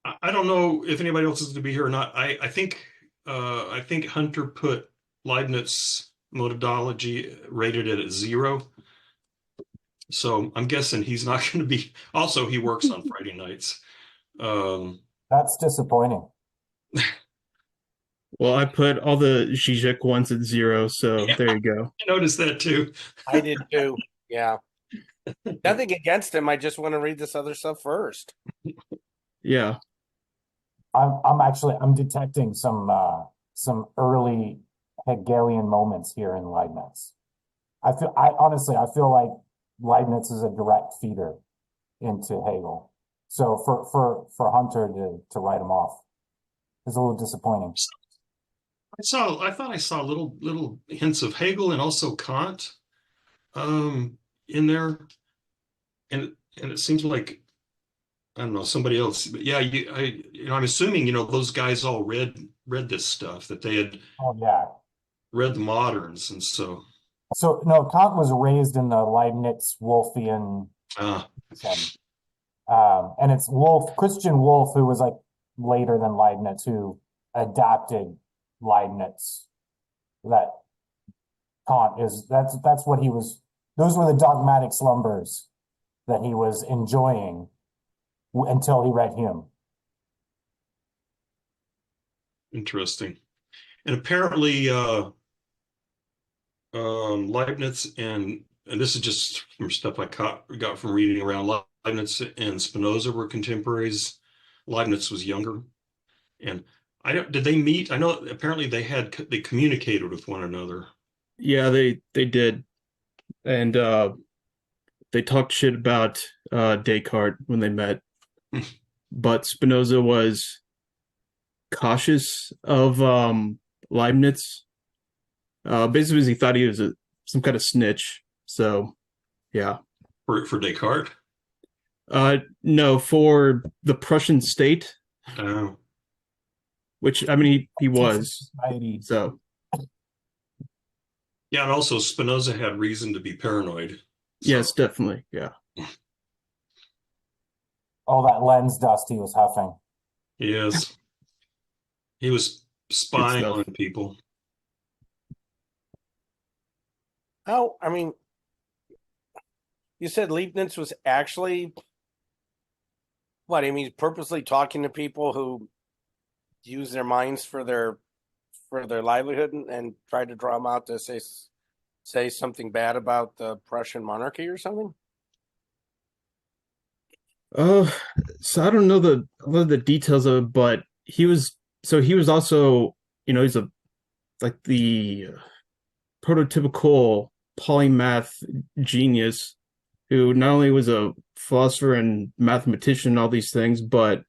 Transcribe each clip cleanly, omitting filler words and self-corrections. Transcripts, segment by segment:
I don't know if anybody else is going to be here or not. I think Hunter put Leibniz Monadology rated it at 0. So I'm guessing he's not going to be. Also, he works on Friday nights. Um, That's disappointing. Well, I put all the Zizek ones at 0, so yeah, there I you go. noticed that too. I did too. Yeah. Nothing against him. I just want to read this other stuff first. Yeah. I'm detecting some early Hegelian moments here in Leibniz. I honestly I feel like Leibniz is a direct feeder into Hegel. So for Hunter to write him off is a little disappointing. I thought I saw little hints of Hegel and also Kant in there, and it seems like I don't know somebody else. But yeah, I'm assuming those guys all read this stuff that they had Oh yeah. read the moderns, and so So no, Kant was raised in the Leibniz Wolfian uh, system. And it's Christian Wolff, who was like later than Leibniz, who adapted Leibniz. That Kant is that's what he was. Those were the dogmatic slumbers that he was enjoying until he read Hume. interesting. And apparently, Leibniz and this is just from stuff got from reading around. Leibniz and Spinoza were contemporaries. Leibniz was younger, and I don't. Did they meet? I know apparently they communicated with one another. Yeah, they did. And they talked shit about Descartes when they met. But Spinoza was cautious of Leibniz. Basically, he thought he was some kind of snitch. So, yeah. For Descartes. No, for the Prussian state, Uh, which I mean he was. Society. So yeah, and also Spinoza had reason to be paranoid. So yes, definitely. Yeah. All that lens dust he was huffing. he was Good spying stuff. on people. Oh, I mean, you said Leibniz was actually what? I mean, purposely talking to people who use their minds for their livelihood and try to draw them out to say something bad about the Prussian monarchy or something. Uh, so I don't know a lot of the details of it, but he was also, he's a like the prototypical polymath genius who not only was a philosopher and mathematician and all these things, but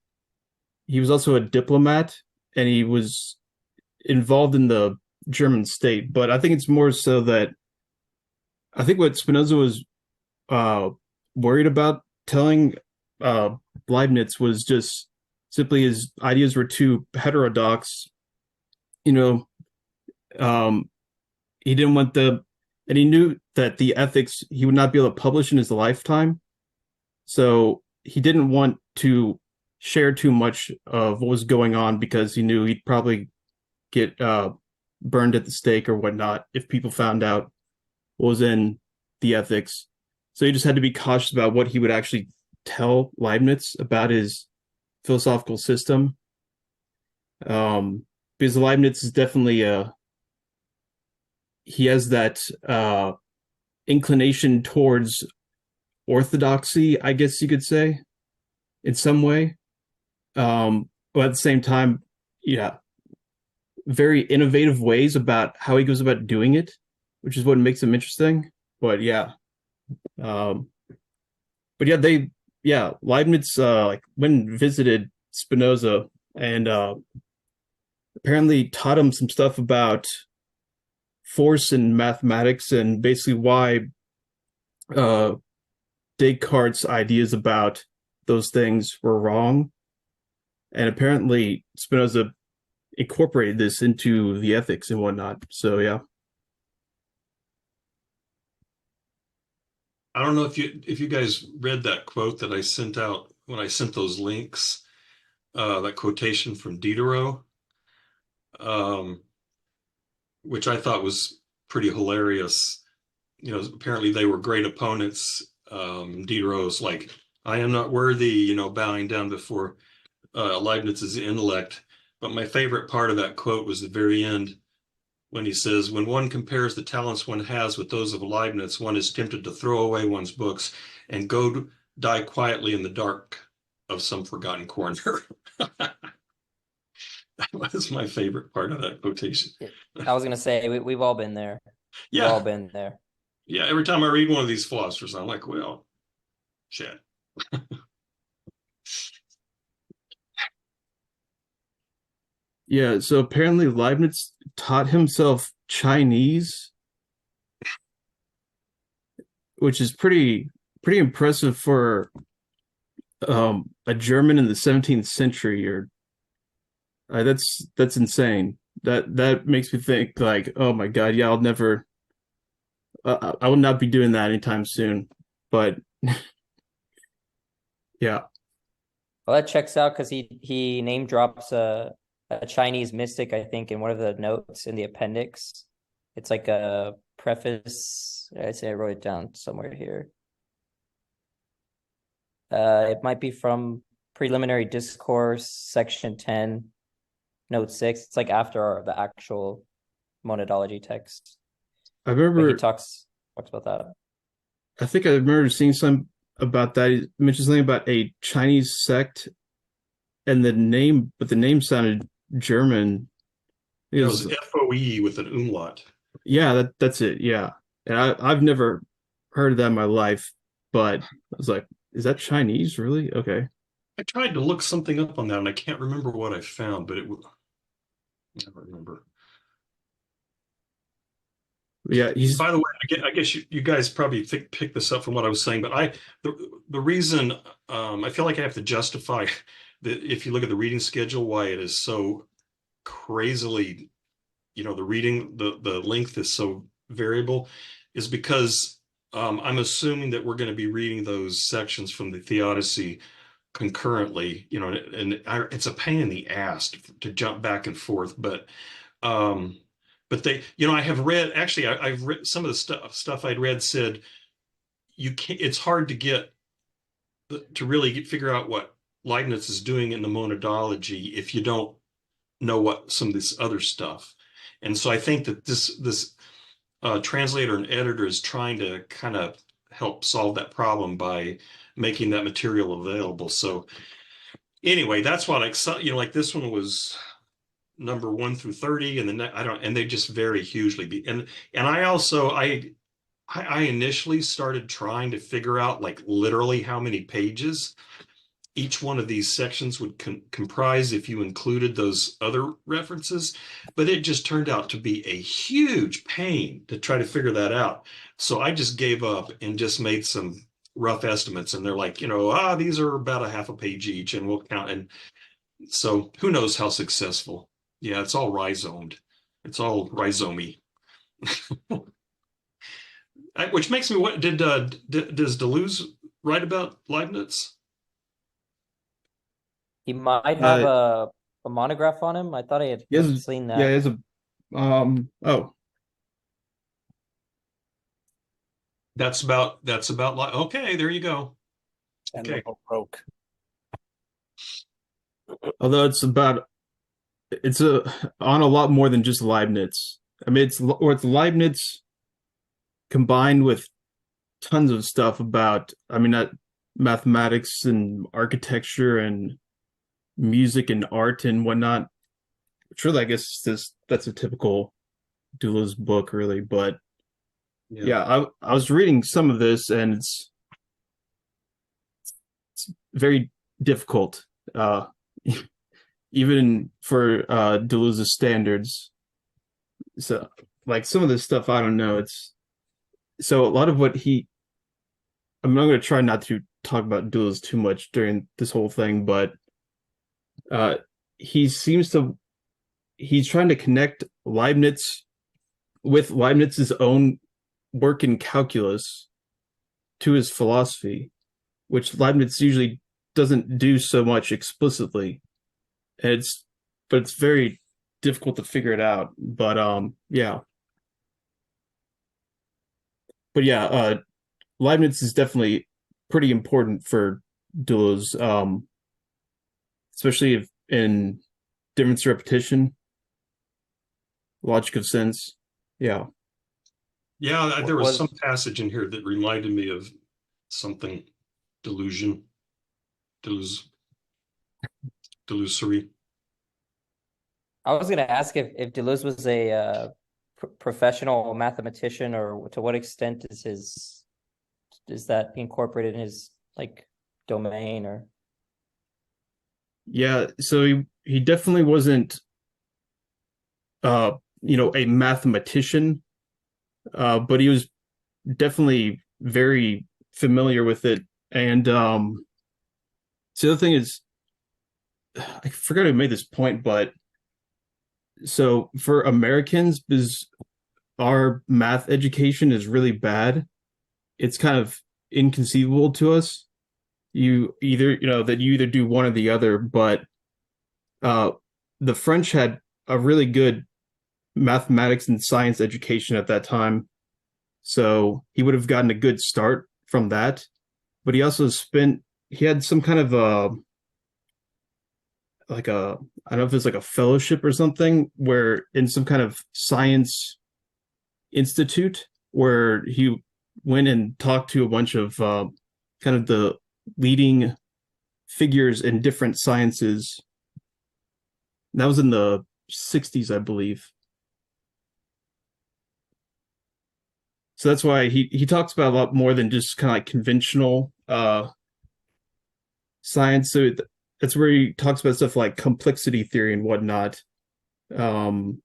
he was also a diplomat and he was involved in the German state. But I think it's more so that I think what Spinoza was uh, worried about telling Leibniz was just simply his ideas were too heterodox. You know, um, he didn't want and he knew that the ethics he would not be able to publish in his lifetime. So he didn't want to share too much of what was going on because he knew he'd probably get burned at the stake or whatnot if people found out what was in the ethics. So he just had to be cautious about what he would actually tell Leibniz about his philosophical system. Because Leibniz is definitely he has that inclination towards orthodoxy, I guess you could say, in some way. But at the same time, yeah, very innovative ways about how he goes about doing it, which is what makes him interesting. But yeah, um, but Leibniz like when visited Spinoza and apparently taught him some stuff about force and mathematics and basically why uh, Descartes' ideas about those things were wrong. And apparently Spinoza incorporated this into the ethics and whatnot. So yeah. I don't know if you guys read that quote that I sent out when I sent those links. that quotation from Diderot, um, which I thought was pretty hilarious. Apparently they were great opponents. Diderot's like, I am not worthy, bowing down before Leibniz's intellect. But my favorite part of that quote was the very end when he says, when one compares the talents one has with those of Leibniz, one is tempted to throw away one's books and go die quietly in the dark of some forgotten corner. That was my favorite part of that quotation. I was gonna say we've all been there. We've all Yeah. been there. Yeah. Every time I read one of these philosophers, I'm like, well, shit. Yeah, so apparently Leibniz taught himself Chinese, which is pretty impressive for a German in the 17th century. Or that's insane. That makes me think like, oh my God, yeah, I'll never, I will not be doing that anytime soon. But yeah, Well, that checks out because he name drops a Chinese mystic, I think, in one of the notes in the appendix. It's like a preface. I'd say I wrote it down somewhere here. It might be from Preliminary Discourse, section 10, note 6. It's like after the actual monadology text. I But he remember. talks about that. I think I remember seeing some about that. He mentioned something about a Chinese sect, and but the name sounded German. It was FOE with an umlaut. Yeah, that's it. Yeah, and I've never heard of that in my life, but I was like, is that Chinese, really? Okay. I tried to look something up on that and I can't remember what I found, but I don't remember. Yeah, By the way, I guess you guys probably picked this up from what I was saying, but the reason I feel like I have to justify that if you look at the reading schedule, why it is so crazily, the length is so variable, is because I'm assuming that we're going to be reading those sections from the Theodicy concurrently, and it's a pain in the ass to jump back and forth, um, but they, I have read, actually, I've read some of the stuff I'd read said you can't, it's hard to to really figure out what Leibniz is doing in the monadology if you don't know what some of this other stuff. And so I think that this translator and editor is trying to kind of help solve that problem by making that material available. So anyway, that's what like this one was number 1 through 30, and then and they just vary hugely. And I initially started trying to figure out like literally how many pages each one of these sections would comprise if you included those other references, but it just turned out to be a huge pain to try to figure that out. So I just gave up and just made some rough estimates, and they're like, these are about a half a page each, and we'll count. And so who knows how successful? Yeah, it's all rhizomed. It's all rhizomy. Which makes me what does Deleuze write about Leibniz? He might have a monograph on him. I thought I had seen that. Yeah, he has a oh. That's about okay, there you go. And Okay. broke. Although it's on a lot more than just Leibniz. I mean, it's Leibniz combined with tons of stuff about, I mean, not mathematics and architecture and music and art and whatnot. Truly, I guess that's a typical Deleuze book, really. But yeah, I was reading some of this, and it's very difficult, even for Deleuze's standards. So, like some of this stuff, I don't know. So a lot of what I'm going to try not to talk about Deleuze too much during this whole thing, but he's trying to connect Leibniz with Leibniz's own work in calculus to his philosophy, which Leibniz usually doesn't do so much explicitly. It's but it's very difficult to figure it out. But yeah. But yeah, Leibniz is definitely pretty important for Deleuze, especially if in difference repetition, logic of sense. Yeah. Yeah, there was Was some passage in here that reminded me of something delusion, delus, delusory. I was gonna ask if Deleuze was a professional mathematician, or to what extent is that incorporated in his like domain or Yeah, so he definitely wasn't a mathematician, but he was definitely very familiar with it. And so the other thing is, I forgot who made this point, but so for Americans, because our math education is really bad, it's kind of inconceivable to us. That you either do one or the other, but uh, the French had a really good mathematics and science education at that time. So he would have gotten a good start from that. But he had some kind of I don't know if it's like a fellowship or something, where in some kind of science institute where he went and talked to a bunch of kind of the leading figures in different sciences. That was in the 60s, I believe. So that's why he talks about a lot more than just kind of like conventional science. So that's where he talks about stuff like complexity theory and whatnot. Um,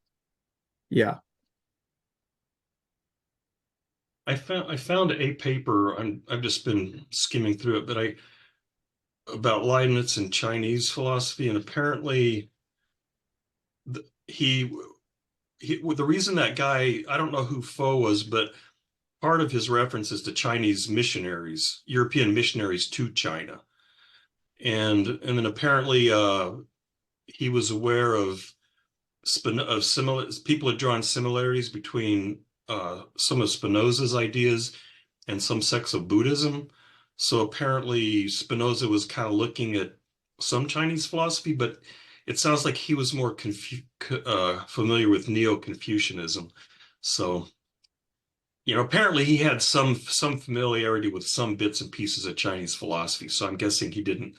yeah. I found a paper. I've just been skimming through it, but about Leibniz and Chinese philosophy, and apparently he the reason that guy, I don't know who Fo was, but part of his reference is to Chinese missionaries, European missionaries to China, and then apparently he was aware of similar people had drawn similarities between some of Spinoza's ideas and some sects of Buddhism. So apparently Spinoza was kind of looking at some Chinese philosophy, but it sounds like he was more familiar with Neo-Confucianism. So, apparently he had some familiarity with some bits and pieces of Chinese philosophy. So I'm guessing he didn't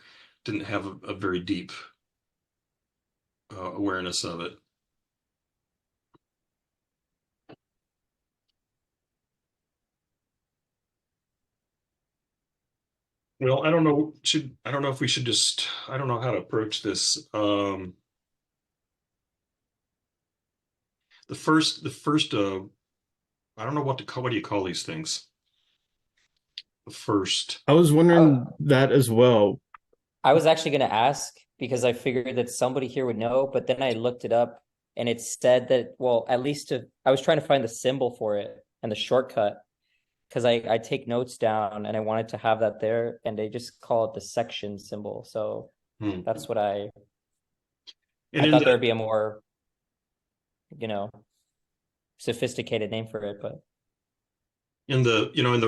have a very deep awareness of it. Well, I don't know if we should just, I don't know how to approach this. The first, I don't know what do you call these things? The first, I was I, wondering that as well. I was actually gonna ask because I figured that somebody here would know, but then I looked it up and it said that, well, at least I was trying to find the symbol for it and the shortcut because I take notes down and I wanted to have that there, and they just call it the section symbol. So hmm. that's what I And in thought there the would be a more, you know, sophisticated name for it, but in the you know in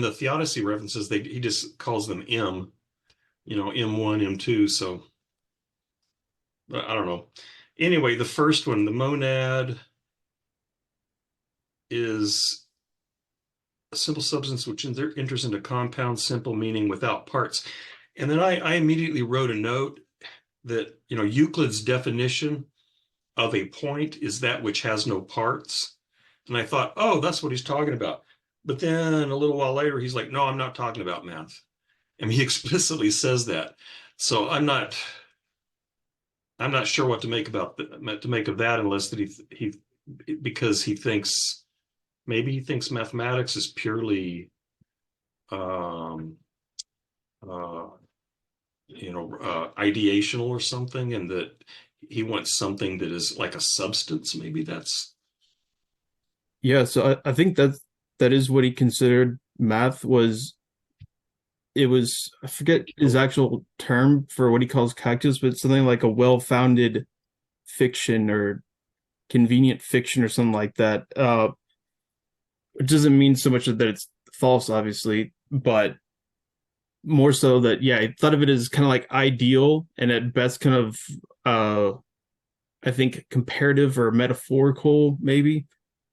the theodicy references, he just calls them M, M1, M2. So I don't know. Anyway, the first one, the monad, is a simple substance which enters into compound, simple, meaning without parts. And then I immediately wrote a note that, Euclid's definition of a point is that which has no parts. And I thought, oh, that's what he's talking about. But then a little while later, he's like, no, I'm not talking about math. And he explicitly says that. So I'm not sure what to make of that, unless that he because maybe he thinks mathematics is purely um uh ideational or something, and that he wants something that is like a substance. Maybe that's Yeah, so I think that is what he considered math was it was, I forget his actual term for what he calls calculus, but it's something like a well-founded fiction or convenient fiction or something like that. It doesn't mean so much that it's false, obviously, but more so that, yeah, I thought of it as kind of like ideal and at best kind of, I think comparative or metaphorical, maybe.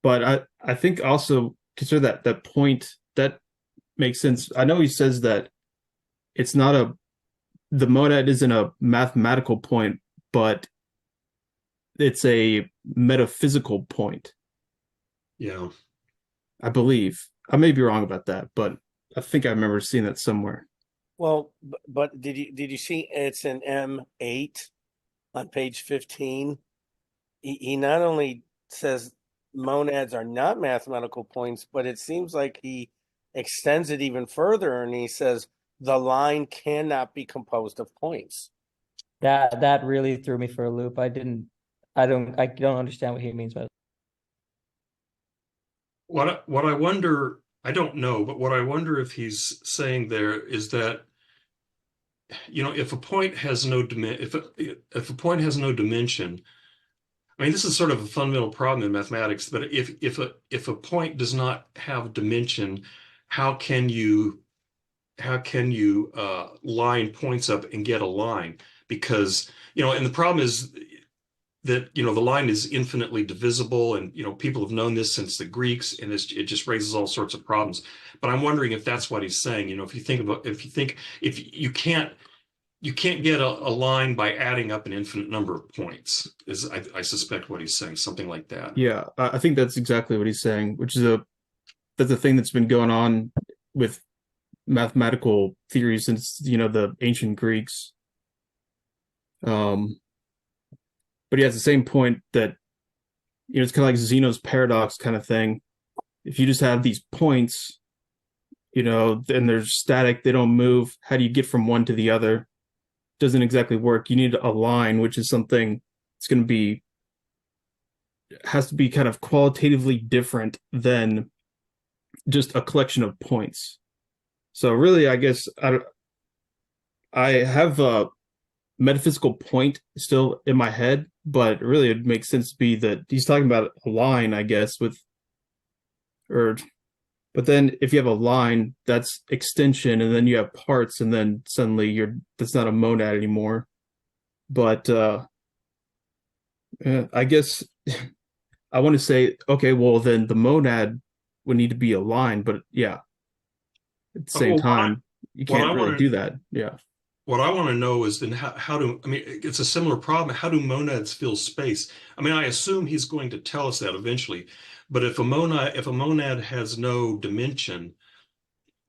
But I think also consider that point that makes sense. I know he says that it's not the monad isn't a mathematical point, but it's a metaphysical point, Yeah. I believe. I may be wrong about that, but I think I remember seeing that somewhere. Well, but did you see it's an M8 on page 15? He not only says monads are not mathematical points, but it seems like he extends it even further and he says the line cannot be composed of points. That really threw me for a loop. I don't understand what he means by that. What I wonder, I don't know, but what I wonder if he's saying there is that, if a point has no if a point has no dimension, I mean, this is sort of a fundamental problem in mathematics, but if a point does not have dimension, how can you line points up and get a line? Because, and the problem is that, the line is infinitely divisible, and, people have known this since the Greeks, and it just raises all sorts of problems. But I'm wondering if that's what he's saying. If you can't get a line by adding up an infinite number of points, is I suspect what he's saying, something like that. Yeah, I think that's exactly what he's saying, which is that's a thing that's been going on with mathematical theory since, the ancient Greeks. But yeah, it's the same point that, it's kind of like Zeno's paradox kind of thing. If you just have these points, then they're static, they don't move. How do you get from one to the other? Doesn't exactly work. You need a line, which is something it's going to be, has to be kind of qualitatively different than just a collection of points. So really, I guess I have a metaphysical point still in my head, but really it makes sense to be that he's talking about a line, I guess, but then if you have a line, that's extension, and then you have parts, and then suddenly that's not a monad anymore. But I guess I want to say, okay, well then the monad would need to be a line, but yeah, at the same time, you can't really do that. Yeah. What I want to know is then I mean, it's a similar problem. How do monads fill space? I mean, I assume he's going to tell us that eventually, but if a monad has no dimension,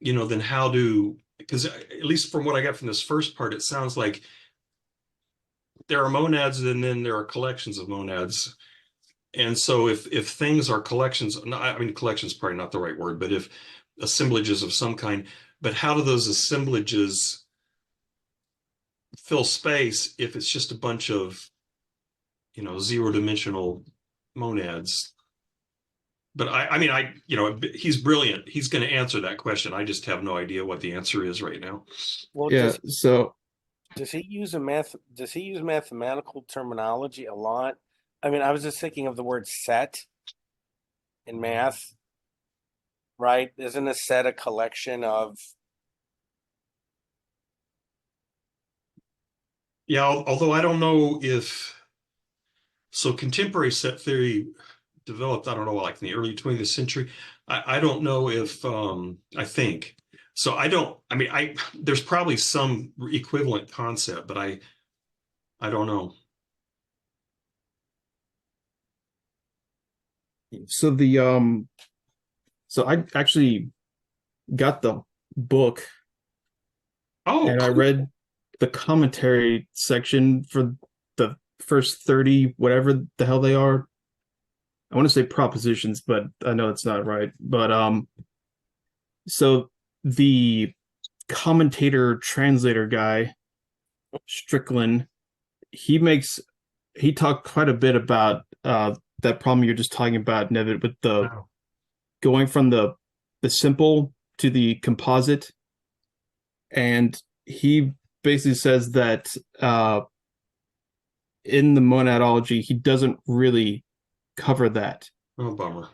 then because at least from what I got from this first part, it sounds like there are monads and then there are collections of monads. And so if things are collections, I mean, collections probably not the right word, but if assemblages of some kind, but how do those assemblages fill space if it's just a bunch of, zero-dimensional monads? But he's brilliant. He's going to answer that question. I just have no idea what the answer is right now. Well, yeah. Does he use mathematical terminology a lot? I mean, I was just thinking of the word set in math, right? Isn't a set a collection of? Yeah, although I don't know so contemporary set theory developed, I don't know, like in the early 20th century. I don't know if I think so. There's probably some equivalent concept, but I don't know. So so I actually got the book. Oh, and cool. I read the commentary section for the first 30, whatever the hell they are. I want to say propositions, but I know it's not right. But so the commentator translator guy, Strickland, he talked quite a bit about that problem you're just talking about, Nevid, with the going from the simple to the composite. and he basically says that in the monadology he doesn't really cover that. Oh, bummer.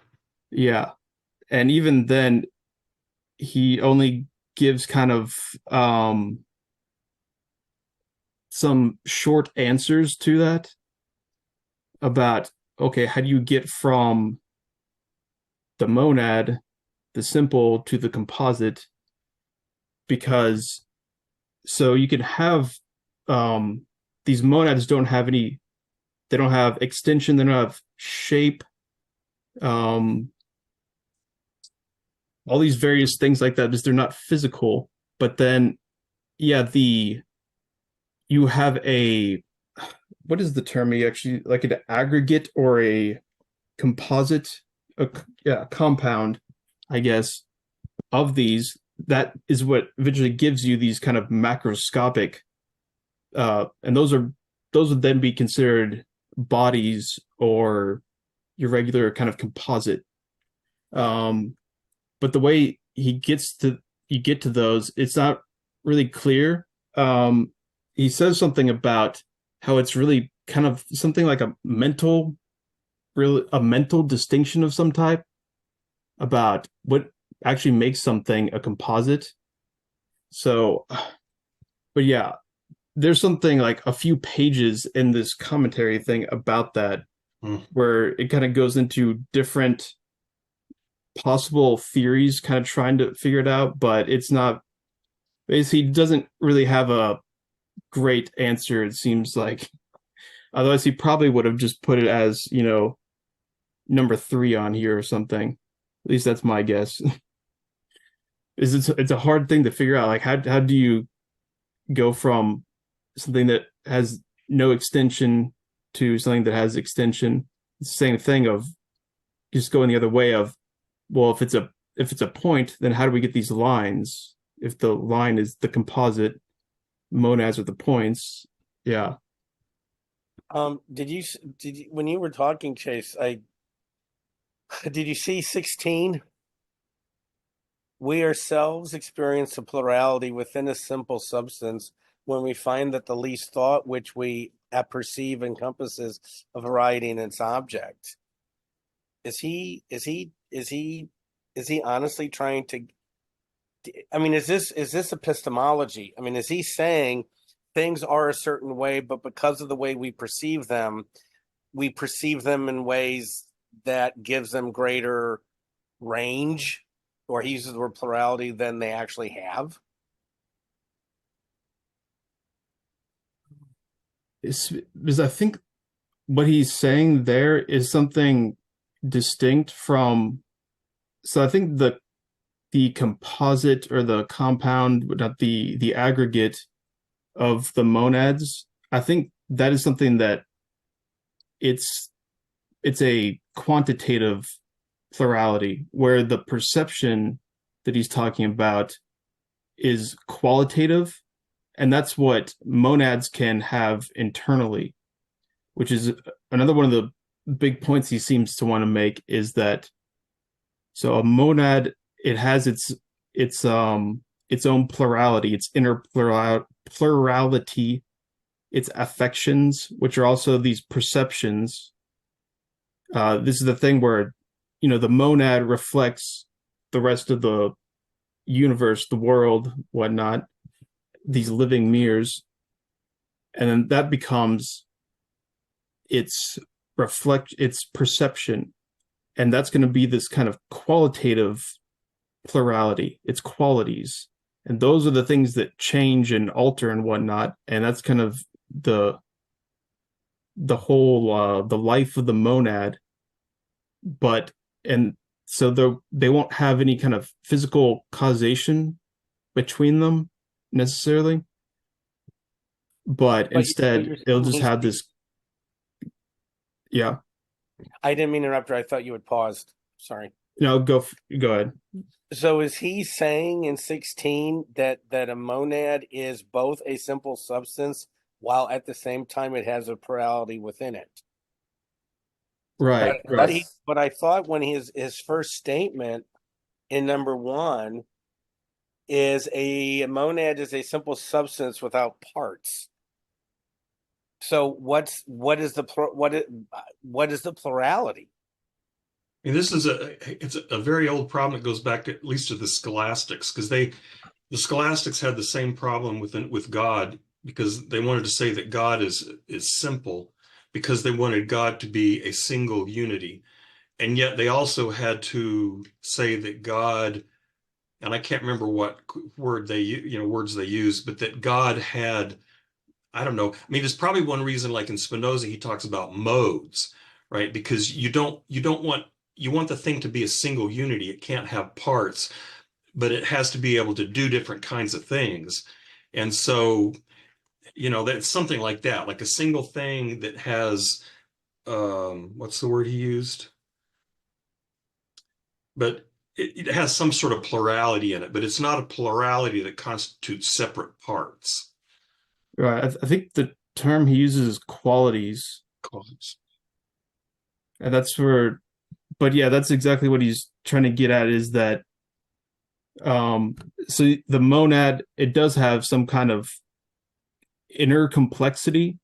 Yeah, and even then he only gives kind of some short answers to that about, okay, how do you get from the monad, the simple, to the composite? Because so you can have these monads don't have any, they don't have extension, they don't have shape, um all these various things like that, because they're not physical. But then yeah, you have a, what is the term you actually, like an aggregate or a composite, yeah, compound, I guess, of these, that is what eventually gives you these kind of macroscopic, and those would then be considered bodies or your regular kind of composite. But the way he gets to, you get to those, it's not really clear. He says something about how it's really kind of something like a mental, really a mental distinction of some type about what actually makes something a composite. So, but yeah, there's something like a few pages in this commentary thing about that, where it kind of goes into different possible theories, kind of trying to figure it out, but it's not, basically doesn't really have a great answer, it seems like. Otherwise he probably would have just put it as, number 3 on here or something. At least that's my guess. It's a hard thing to figure out. Like how do you go from something that has no extension to something that has extension? It's the same thing of just going the other way of, well, if it's a point, then how do we get these lines? If the line is the composite, monads are the points. Yeah. Did you when you were talking, Chase, did you see 16? We ourselves experience a plurality within a simple substance when we find that the least thought which we perceive encompasses a variety in its object. Is he honestly trying to, I mean, is this epistemology? I mean, is he saying things are a certain way, but because of the way we perceive them in ways that gives them greater range, or he uses the word plurality, than they actually have? Because I think what he's saying there is something distinct from, so I think the composite or the compound, not the aggregate of the monads, I think that is something that it's a quantitative plurality, where the perception that he's talking about is qualitative, and that's what monads can have internally, which is another one of the big points he seems to want to make, is that so a monad, it has its own plurality, its inner plurality, its affections, which are also these perceptions. This is the thing where, the monad reflects the rest of the universe, the world, whatnot, these living mirrors, and then that becomes its perception, and that's going to be this kind of qualitative plurality, its qualities, and those are the things that change and alter and whatnot, and that's kind of the whole the life of the monad. But and so they won't have any kind of physical causation between them necessarily, but instead it'll just have this. Yeah, I didn't mean to interrupt you. I thought you had paused. Sorry. No, go ahead. So is he saying in 16 that a monad is both a simple substance while at the same time it has a plurality within it? Right, right. But I thought when his first statement in number 1, is a monad is a simple substance without parts. So what is the plurality? I mean, it's a very old problem that goes back to at least to the scholastics, because the scholastics had the same problem with God, because they wanted to say that God is simple, because they wanted God to be a single unity. And yet they also had to say that God, and I can't remember what words they used, but that God had, I don't know. I mean, it's probably one reason, like in Spinoza, he talks about modes, right? Because you want the thing to be a single unity. It can't have parts, but it has to be able to do different kinds of things. And so, that's something like that, like a single thing that has, what's the word he used? But it has some sort of plurality in it, but it's not a plurality that constitutes separate parts. Right. I think the term he uses is qualities, and that's where. But yeah, that's exactly what he's trying to get at, is that so the monad, it does have some kind of inner complexity,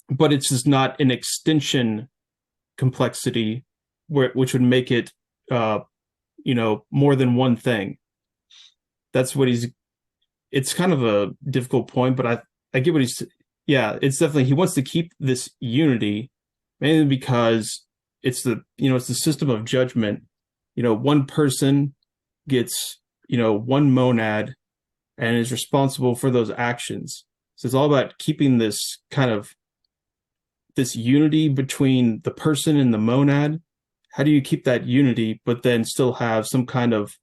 but it's just not an extension complexity which would make it more than one thing. That's what it's kind of a difficult point, but I get what it's definitely, he wants to keep this unity, mainly because it's the system of judgment. One person gets one monad and is responsible for those actions. So it's all about keeping this unity between the person and the monad. How do you keep that unity, but then still have some kind of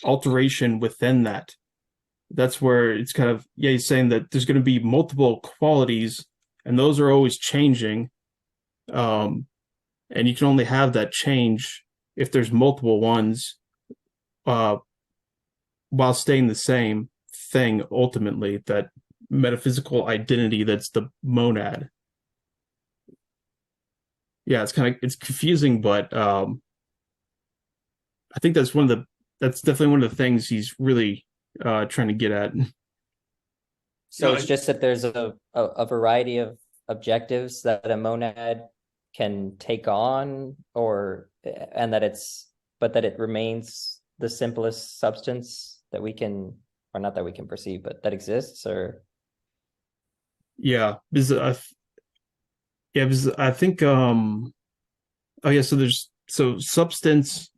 alteration within that? That's where it's kind of, he's saying that there's going to be multiple qualities, and those are always changing. And you can only have that change if there's multiple ones, while staying the same thing, ultimately, that metaphysical identity that's the monad. Yeah, it's confusing, but I think that's definitely one of the things he's really trying to get at. So it's just that there's a variety of objectives that a monad can take on, and that it remains the simplest substance that we can, or not that we can perceive, but that exists, or because I think so substance.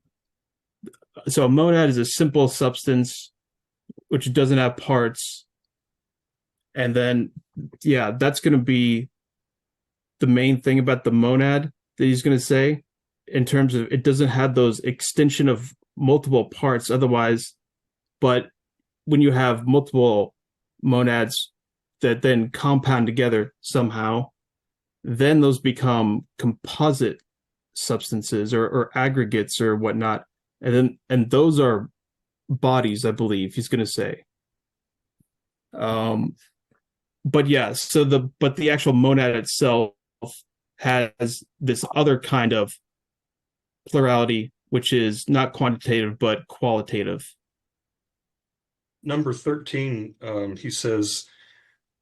So a monad is a simple substance which doesn't have parts, and then that's going to be the main thing about the monad that he's going to say, in terms of it doesn't have those extension of multiple parts otherwise. But when you have multiple monads that then compound together somehow, then those become composite substances or aggregates or whatnot, and those are bodies, I believe he's going to say. But the actual monad itself has this other kind of plurality, which is not quantitative but qualitative. Number 13, he says,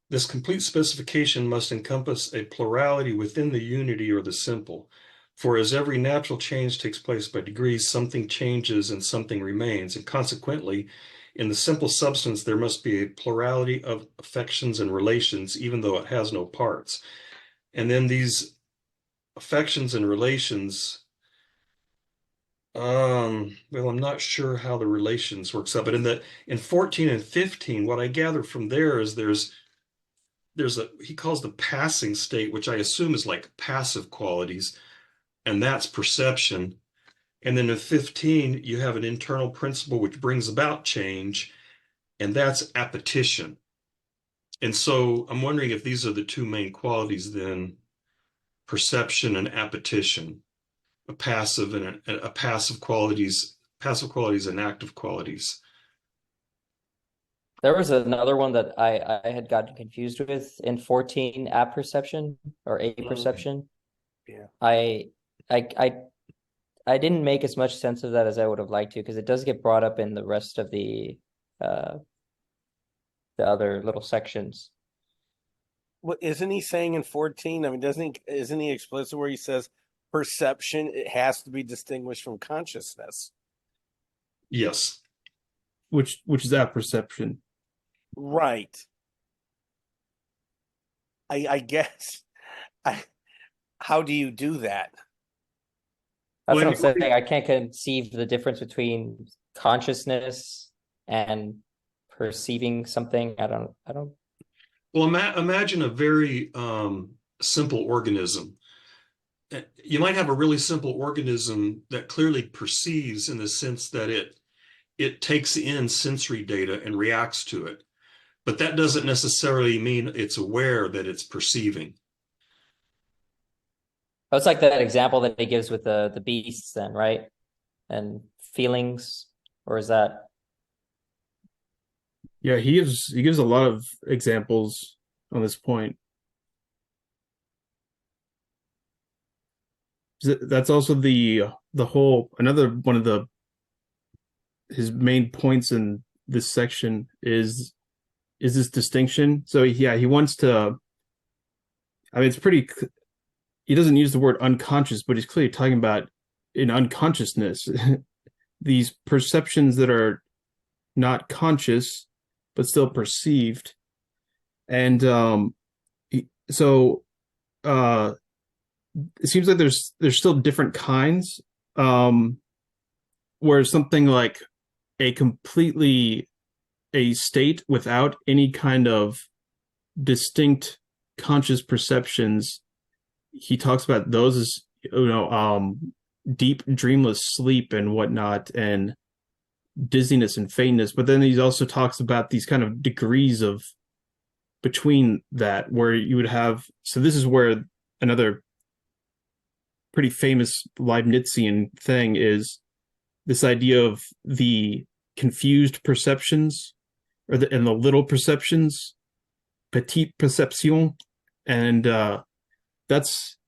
this complete specification must encompass a plurality within the unity or the simple. For as every natural change takes place by degrees, something changes and something remains, and consequently, in the simple substance, there must be a plurality of affections and relations, even though it has no parts. And then these affections and relations, I'm not sure how the relations works out, but in 14 and 15, what I gather from there is he calls the passing state, which I assume is like passive qualities, and that's perception. And then in 15, you have an internal principle which brings about change, and that's appetition. And so I'm wondering if these are the two main qualities then, perception and appetition, passive qualities and active qualities. there was another one that I had gotten confused with in 14, apperception or apperception. Yeah. I I didn't make as much sense of that as I would have liked to, because it does get brought up in the rest of the other little sections. What isn't he saying in 14? I mean, isn't he explicit where he says perception, it has to be distinguished from consciousness? Yes. which is apperception. Right. I guess. How do you do that? That's what Well, I'm saying. I can't conceive the difference between consciousness and perceiving something. I don't. Well, imagine a very simple organism. You might have a really simple organism that clearly perceives in the sense that it takes in sensory data and reacts to it. But that doesn't necessarily mean it's aware that it's perceiving. Oh, it's like that example that he gives with the beasts, then, right? And feelings, or is that? Yeah, he gives a lot of examples on this point. That's also the whole another one of the his main points in this section is this distinction. So yeah, he wants to. I mean, it's pretty. He doesn't use the word unconscious, but he's clearly talking about in unconsciousness, these perceptions that are not conscious but still perceived, and so it seems like there's still different kinds. Where something like a state without any kind of distinct conscious perceptions, he talks about those as deep dreamless sleep and whatnot, and dizziness and faintness. But then he also talks about these kind of degrees of between that, where you would have. So this is where another pretty famous Leibnizian thing is this idea of the confused perceptions and the little perceptions, petite perception, and that's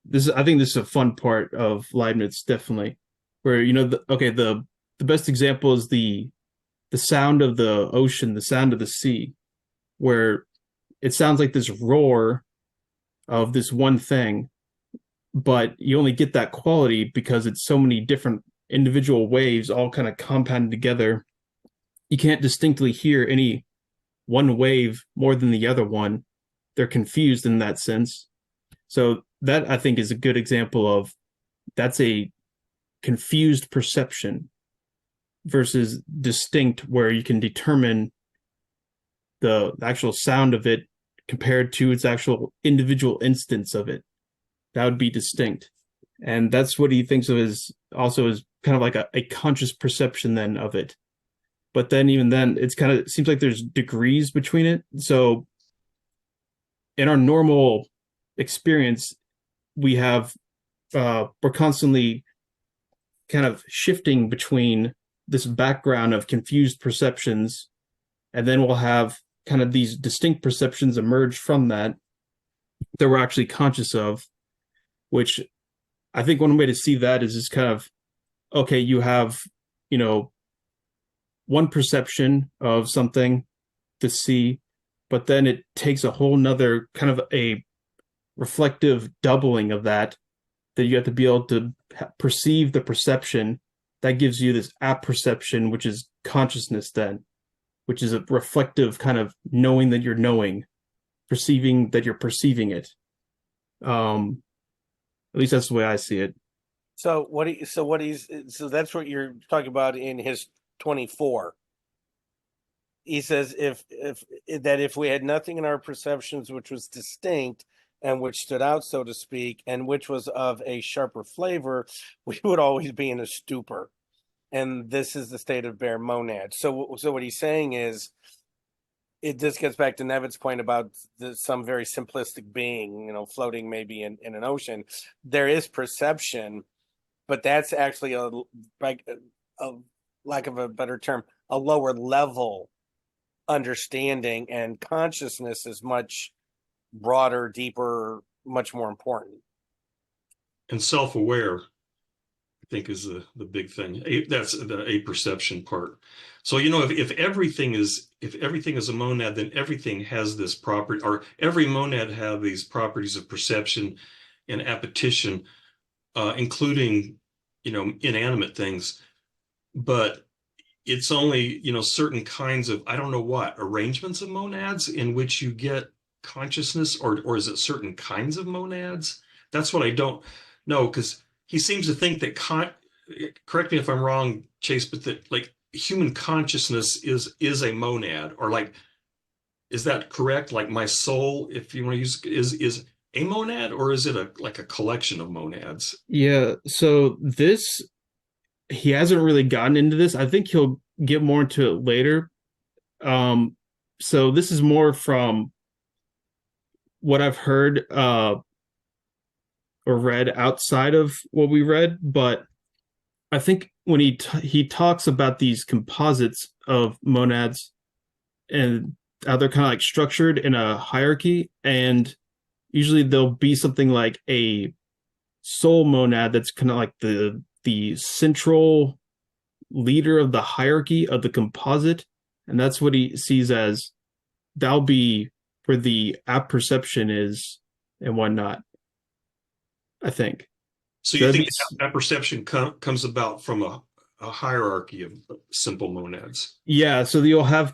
this. I think this is a fun part of Leibniz, definitely, where the best example is the sound of the ocean, the sound of the sea, where it sounds like this roar of this one thing, but you only get that quality because it's so many different individual waves all kind of compounded together. You can't distinctly hear any one wave more than the other one. They're confused in that sense. So that, I think, is a good example of that's a confused perception versus distinct, where you can determine the actual sound of it compared to its actual individual instance of it. That would be distinct. And that's what he thinks of as also as kind of like a conscious perception then of it. But then even then, it's kind of, it seems like there's degrees between it. So in our normal experience, we're constantly kind of shifting between this background of confused perceptions, and then we'll have kind of these distinct perceptions emerge from that we're actually conscious of, which I think one way to see that is just kind of, okay, you have, one perception of something to see, but then it takes a whole nother kind of a reflective doubling of that you have to be able to perceive the perception. That gives you this apperception, which is consciousness then, which is a reflective kind of knowing that you're knowing, perceiving that you're perceiving it. At least that's the way I see it. So that's what you're talking about in his 24. He says if we had nothing in our perceptions which was distinct and which stood out, so to speak, and which was of a sharper flavor, we would always be in a stupor. And this is the state of bare monad. So what he's saying is, it just gets back to Nevitt's point about some very simplistic being, floating maybe in an ocean. There is perception, but that's actually a lack of a better term, a lower level understanding, and consciousness is much broader, deeper, much more important. And self-aware. think is the big thing. That's the apperception part. So, if everything is a monad, then everything has this property, or every monad have these properties of perception and appetition, including, inanimate things. But it's only, certain kinds of, I don't know what, arrangements of monads in which you get consciousness, or is it certain kinds of monads? That's what I don't know, because he seems to think that correct me if I'm wrong, Chase, but that like human consciousness is a monad, or like, is that correct? Like my soul, if you want to use, is a monad, or is it like a collection of monads? Yeah, so this he hasn't really gotten into this. I think he'll get more into it later. So this is more from what I've heard or read outside of what we read, but I think when he talks about these composites of monads and how they're kind of like structured in a hierarchy, and usually there'll be something like a soul monad that's kind of like the central leader of the hierarchy of the composite, and that's what he sees as that'll be where the apperception is and whatnot, I think. So you think that perception comes about from a hierarchy of simple monads? Yeah, so you'll have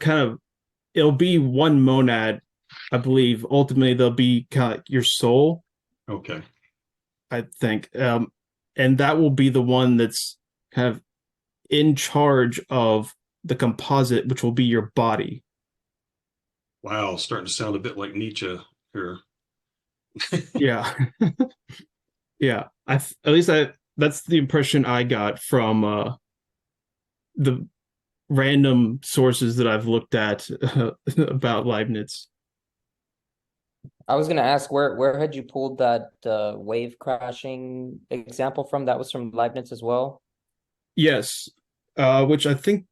it'll be one monad, I believe. Ultimately, they'll be kind of like your soul. Okay. I think. And that will be the one that's kind of in charge of the composite, which will be your body. Wow, starting to sound a bit like Nietzsche here. Yeah. Yeah. At least that's the impression I got from the random sources that I've looked at about Leibniz. I was gonna ask where had you pulled that wave crashing example from? That was from Leibniz as well. Yes, which I think.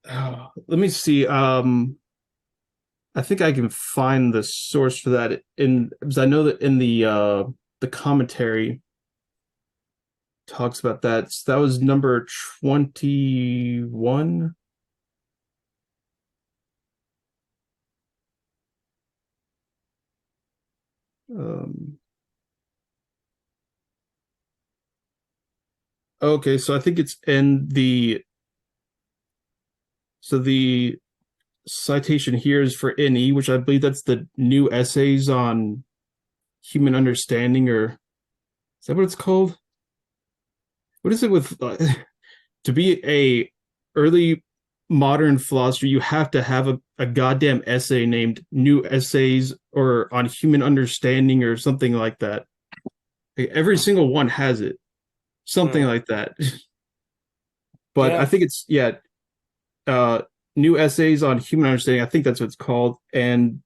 Let me see. I think I can find the source for that because I know that in the commentary talks about that. So that was number 21. Okay, so I think it's in the citation here is for NE, which I believe that's the new essays on human understanding, or is that what it's called? What is it with to be a early modern philosopher, you have to have a goddamn essay named New Essays or on Human Understanding or something like that. Like, every single one has it. Something like that. But Yeah. I think it's New Essays on Human Understanding. I think that's what it's called. And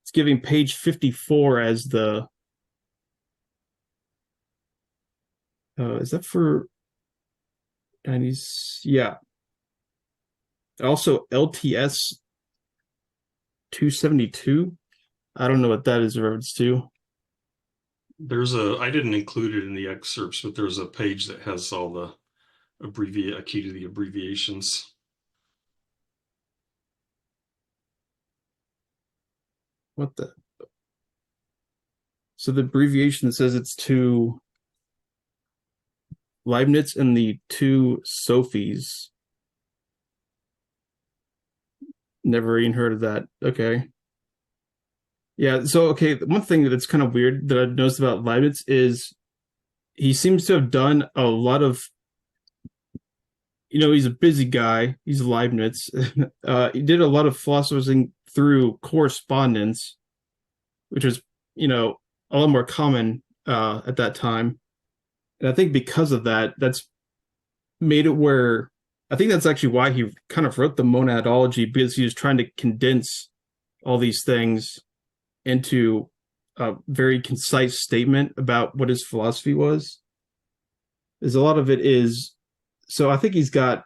it's giving page 54 as the is that for 90s? Yeah. Also LTS 272. I don't know what that is in reference to. I didn't include it in the excerpts, but there's a page that has all the a key to the abbreviations. What the? So the abbreviation says it's to Leibniz and the two Sophies. Never even heard of that. Okay. Yeah, so okay, one thing that's kind of weird that I've noticed about Leibniz is he seems to have done a lot of, he's a busy guy. He's Leibniz. He did a lot of philosophizing through correspondence, which was, a lot more common at that time. And I think because of that, that's made it where I think that's actually why he kind of wrote the Monadology, because he was trying to condense all these things into a very concise statement about what his philosophy was. Is a lot of it is, so I think he's got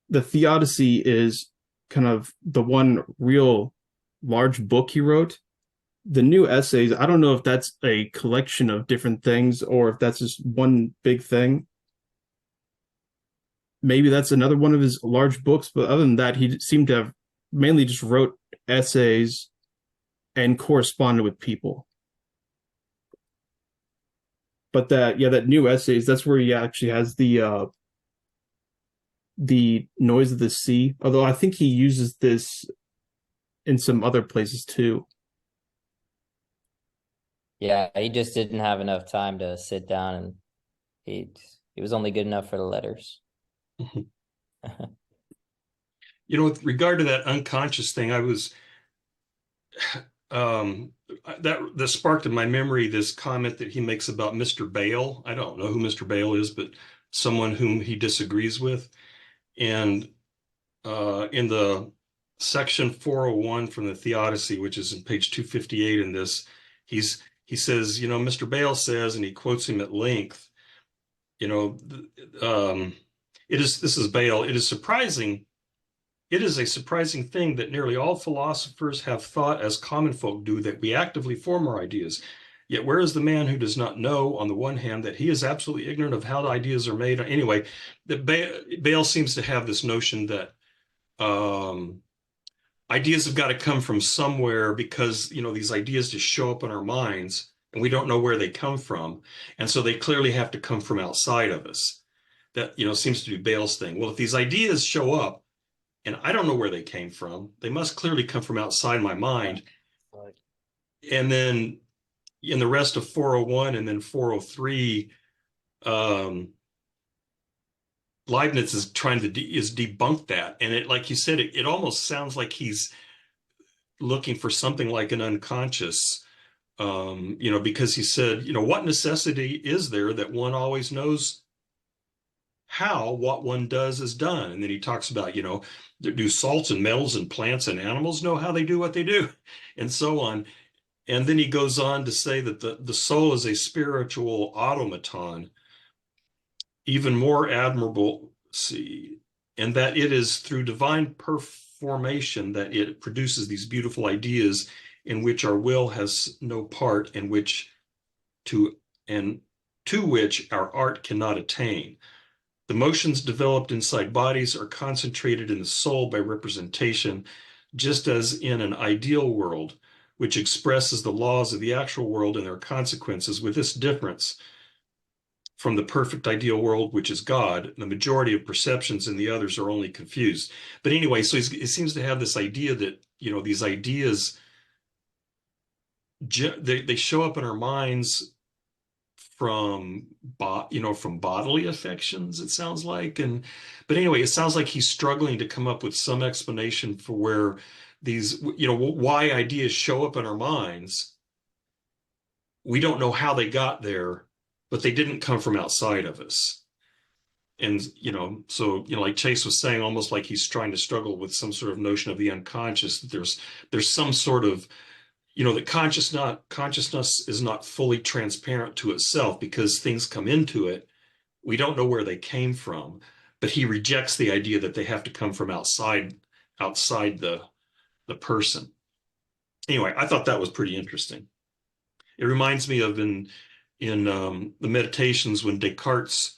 the Theodicy is kind of the one real large book he wrote, the new essays, I don't know if that's a collection of different things or if that's just one big thing. Maybe that's another one of his large books, but other than that, he seemed to have mainly just wrote essays and corresponded with people. But that new essays, that's where he actually has the noise of the sea. Although I think he uses this in some other places too. Yeah, he just didn't have enough time to sit down, and he was only good enough for the letters. You know, with regard to that unconscious thing, I was um that sparked in my memory this comment that he makes about Mr. Bale. I don't know who Mr. Bale is, but someone whom he disagrees with. And in the section 401 from the Theodicy, which is in page 258 in this, he says, you know, Mr. Bale says, and he quotes him at length, you know, this is Bale, it is a surprising thing that nearly all philosophers have thought as common folk do, that we actively form our ideas. Yet where is the man who does not know, on the one hand, that he is absolutely ignorant of how the ideas are made? Anyway, Bale seems to have this notion that ideas have got to come from somewhere, because, you know, these ideas just show up in our minds and we don't know where they come from. And so they clearly have to come from outside of us. That, you know, seems to be Bale's thing. Well, if these ideas show up and I don't know where they came from, they must clearly come from outside my mind. Right. And then in the rest of 401 and then 403, Leibniz is trying to debunk that. And it, like you said, it almost sounds like he's looking for something like an unconscious, you know, because he said, you know, what necessity is there that one always knows how what one does is done? And then he talks about, you know, do salts and metals and plants and animals know how they do what they do, and so on. And then he goes on to say that the soul is a spiritual automaton, even more admirable, see, and that it is through divine performation that it produces these beautiful ideas in which our will has no part, and to which our art cannot attain. The motions developed inside bodies are concentrated in the soul by representation, just as in an ideal world, which expresses the laws of the actual world and their consequences, with this difference from the perfect ideal world, which is God. The majority of perceptions in the others are only confused. But anyway, so it seems to have this idea that, you know, these ideas, they show up in our minds from from bodily affections, it sounds like. But anyway, it sounds like he's struggling to come up with some explanation for where these, you know, why ideas show up in our minds. We don't know how they got there, but they didn't come from outside of us. And, you know, so, you know, like Chase was saying, almost like he's trying to struggle with some sort of notion of the unconscious, that there's some sort of, you know, that consciousness is not fully transparent to itself, because things come into it. We don't know where they came from, but he rejects the idea that they have to come from outside the person. Anyway, I thought that was pretty interesting. It reminds me of in the Meditations, when Descartes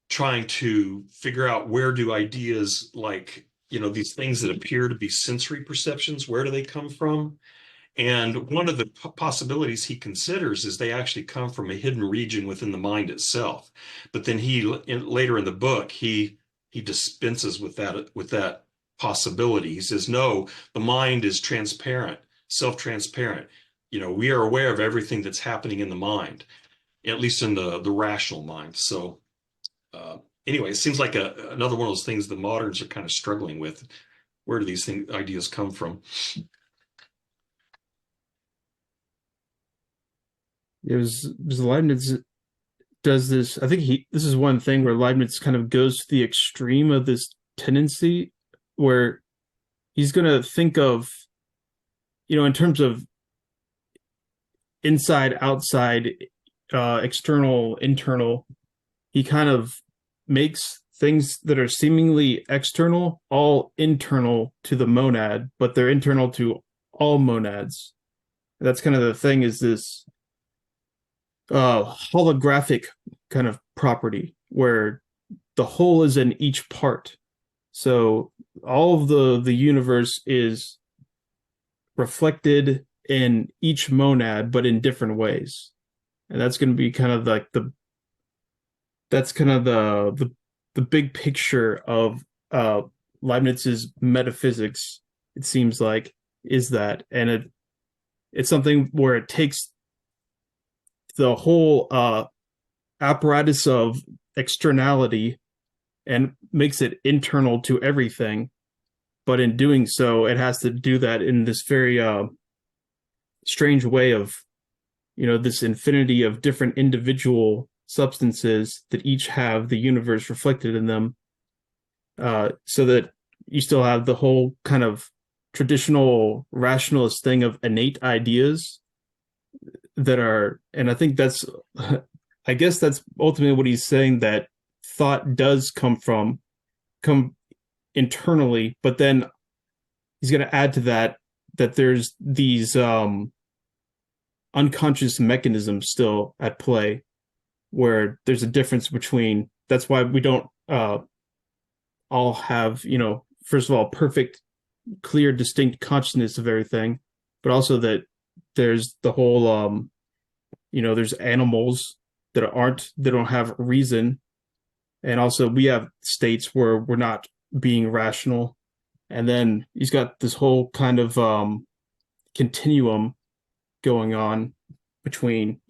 trying to figure out where do ideas, like, you know, these things that appear to be sensory perceptions, where do they come from? And one of the possibilities he considers is they actually come from a hidden region within the mind itself. But then later in the book, he dispenses with that possibility. He says, no, the mind is transparent, self-transparent. You know, we are aware of everything that's happening in the mind, at least in the rational mind. So anyway, it seems like another one of those things the moderns are kind of struggling with. Where do these ideas come from? It was Leibniz does this. I think this is one thing where Leibniz kind of goes to the extreme of this tendency, where he's going to think of, you know, in terms of inside, outside, external, internal. He kind of makes things that are seemingly external all internal to the monad, but they're internal to all monads. That's kind of the thing, is this holographic kind of property where the whole is in each part. So all of the universe is reflected in each monad, but in different ways. And that's going to be kind of like that's kind of the big picture of Leibniz's metaphysics. It seems like is that, and it's something where it takes the whole apparatus of externality and makes it internal to everything. But in doing so, it has to do that in this very strange way of, this infinity of different individual substances that each have the universe reflected in them, so that you still have the whole kind of traditional rationalist thing of innate ideas that are, and I think that's, I guess that's ultimately what he's saying, that thought does come internally, but then he's going to add to that there's these unconscious mechanisms still at play, where there's a difference between, that's why we don't all have, first of all, perfect, clear, distinct consciousness of everything, but also that there's the whole there's animals that don't have reason, and also we have states where we're not being rational. And then he's got this whole kind of continuum going on between,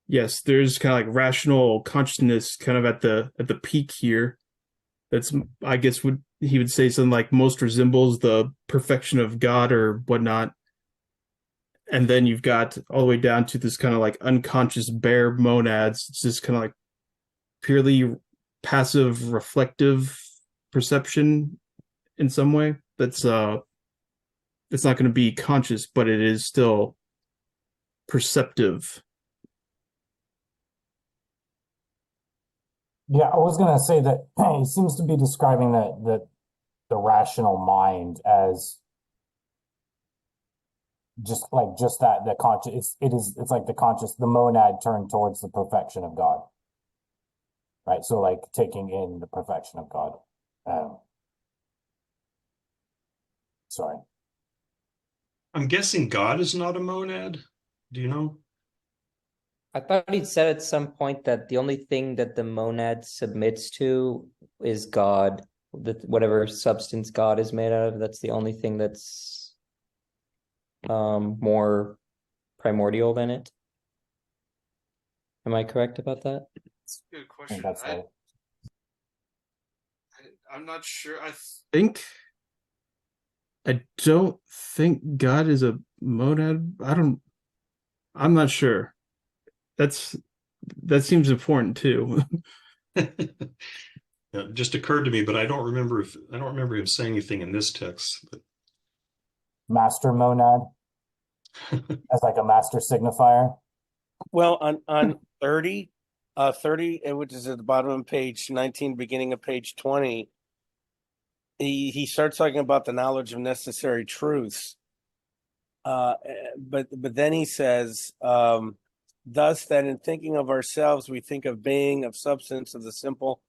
yes, there's kind of like rational consciousness kind of at the peak here. That's, I guess, he would say something like most resembles the perfection of God or whatnot. And then you've got all the way down to this kind of like unconscious bare monads. It's just kind of like purely passive reflective perception in some way. It's not going to be conscious, but it is still perceptive. Yeah, I was gonna say that he seems to be describing the rational mind as just that, the conscious, it's like the monad turned towards the perfection of God. Right. So like taking in the perfection of God. Sorry. I'm guessing God is not a monad. Do you know? I thought he'd said at some point that the only thing that the monad submits to is God, whatever substance God is made out of. That's the only thing that's more primordial than it. Am I correct about that? That's a good I question. think that's right. I'm not sure. I don't think God is a monad. I'm not sure. That seems important too. It just occurred to me, but I don't remember him saying anything in this text. Master monad as like a master signifier. Well, on 30, which is at the bottom of page 19, beginning of page 20, he starts talking about the knowledge of necessary truths. But then he says, thus that in thinking of ourselves, we think of being, of substance, of the simple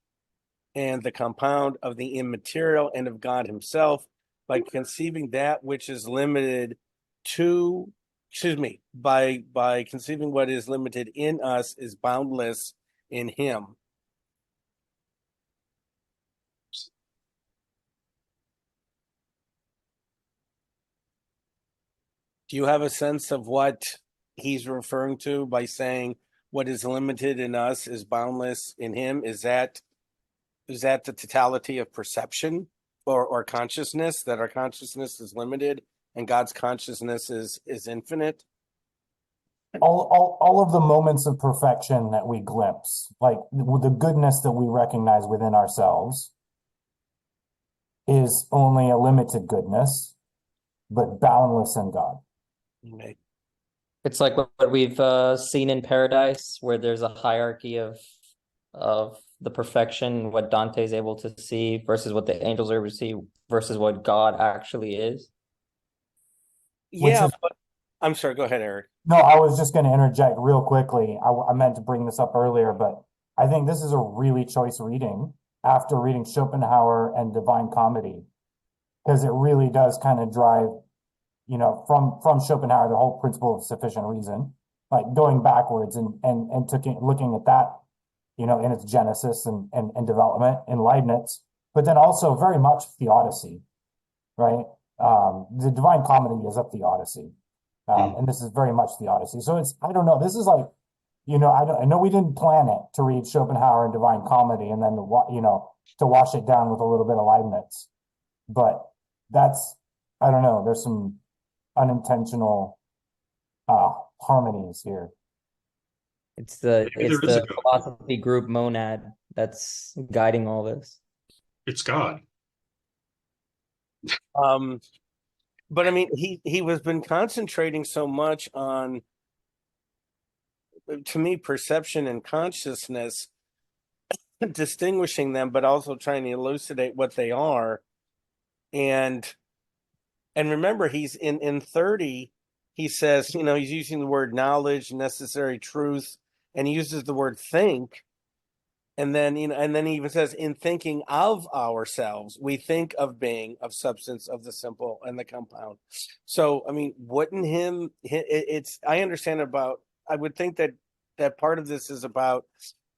and the compound, of the immaterial, and of God himself, by conceiving that which is limited to, by conceiving what is limited in us is boundless in him. Do you have a sense of what he's referring to by saying what is limited in us is boundless in him? Is that the totality of perception or consciousness, that our consciousness is limited and God's consciousness is infinite? All of the moments of perfection that we glimpse, like the goodness that we recognize within ourselves, is only a limited goodness, but boundless in God. Okay. It's like what we've seen in Paradise, where there's a hierarchy of the perfection, what Dante is able to see versus what the angels are able to see versus what God actually is. Yeah, I'm sorry. Go ahead, Eric. No, I was just going to interject real quickly. I meant to bring this up earlier, but I think this is a really choice reading after reading Schopenhauer and Divine Comedy, because it really does kind of drive, from Schopenhauer, the whole principle of sufficient reason, like going backwards and looking at that, in its genesis and development in Leibniz, but then also very much Theodicy, right? The Divine Comedy is a Theodicy. And this is very much the Odyssey. So I don't know. This is like, I know we didn't plan it to read Schopenhauer and Divine Comedy and then, to wash it down with a little bit of Leibniz. But I don't know. There's some unintentional harmonies here. It's the Maybe there is a God. philosophy group monad that's guiding all this. It's God. But I mean, he was been concentrating so much on, to me, perception and consciousness, distinguishing them, but also trying to elucidate what they are. And remember, he's in 30, he says, he's using the word knowledge, necessary truth, and he uses the word think. And then, and then he even says, in thinking of ourselves, we think of being, of substance, of the simple and the compound. So, I mean, I understand I would think that part of this is about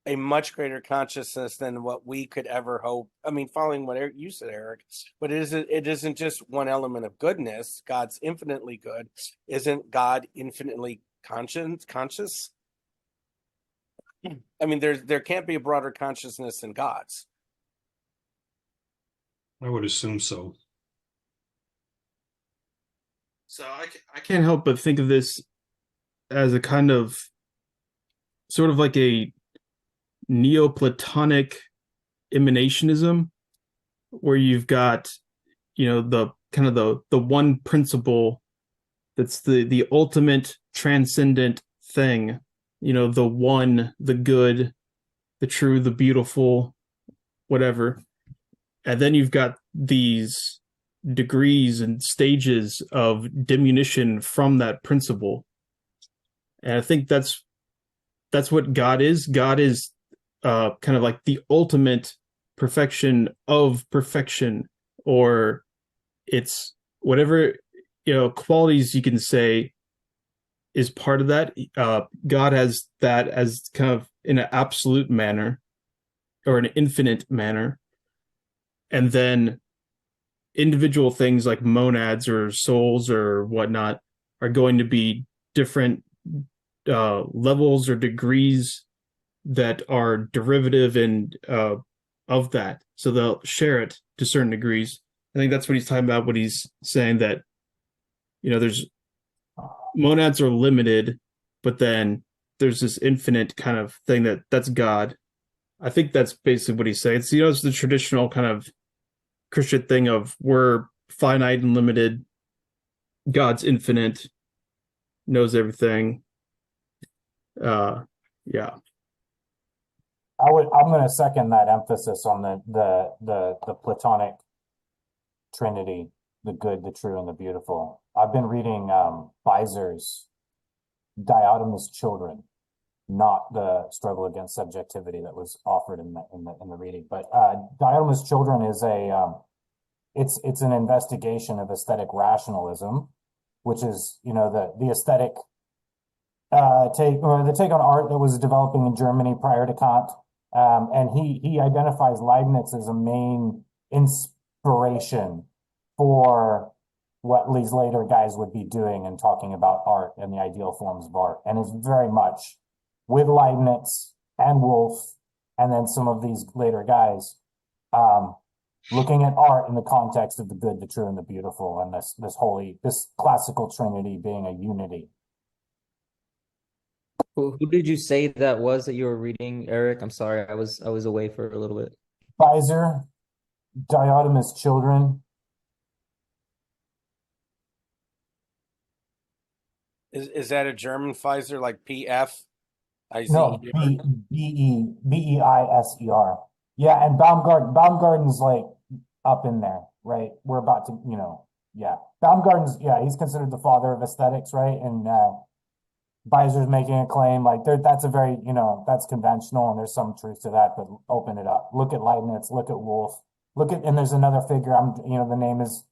a much greater consciousness than what we could ever hope. I mean, following what you said, Eric, but it isn't just one element of goodness. God's infinitely good. Isn't God infinitely conscious? I mean, there can't be a broader consciousness than God's. I would assume so. So I can't help but think of this as a kind of sort of like a Neoplatonic emanationism, where you've got, the kind of the one principle that's the ultimate transcendent thing, the one, the good, the true, the beautiful, whatever. And then you've got these degrees and stages of diminution from that principle. And I think that's what God is. God is kind of like the ultimate perfection of perfection, or it's whatever, qualities you can say is part of that. God has that as kind of in an absolute manner or an infinite manner. And then individual things like monads or souls or whatnot are going to be different levels or degrees that are derivative and of that. So they'll share it to certain degrees. I think that's what he's talking about when he's saying that, there's monads are limited, but then there's this infinite kind of thing that's God. I think that's basically what he's saying. It's, it's the traditional kind of Christian thing of we're finite and limited. God's infinite, knows everything. Yeah. I'm going to second that emphasis on the Platonic Trinity, the good, the true, and the beautiful. I've been reading Beiser's Diotimous Children, not the struggle against subjectivity that was offered in the reading. But Diotimous Children is it's an investigation of aesthetic rationalism, which is the aesthetic the take on art that was developing in Germany prior to Kant. And he identifies Leibniz as a main inspiration for what these later guys would be doing and talking about art and the ideal forms of art. And it's very much with Leibniz and Wolff, and then some of these later guys, looking at art in the context of the good, the true, and the beautiful, and this classical trinity being a unity. Who did you say that was that you were reading, Eric? I'm sorry, I was away for a little bit. Beiser, Diotimous Children. Is that a German Pfizer, like PF? No, Beiser. Yeah, and Baumgarten's like up in there, right? We're about to, Yeah, Baumgarten's, yeah, he's considered the father of aesthetics, right? And Beiser's making a claim like that's a very, that's conventional and there's some truth to that, but open it up. Look at Leibniz, look at Wolff, and there's another figure. The name is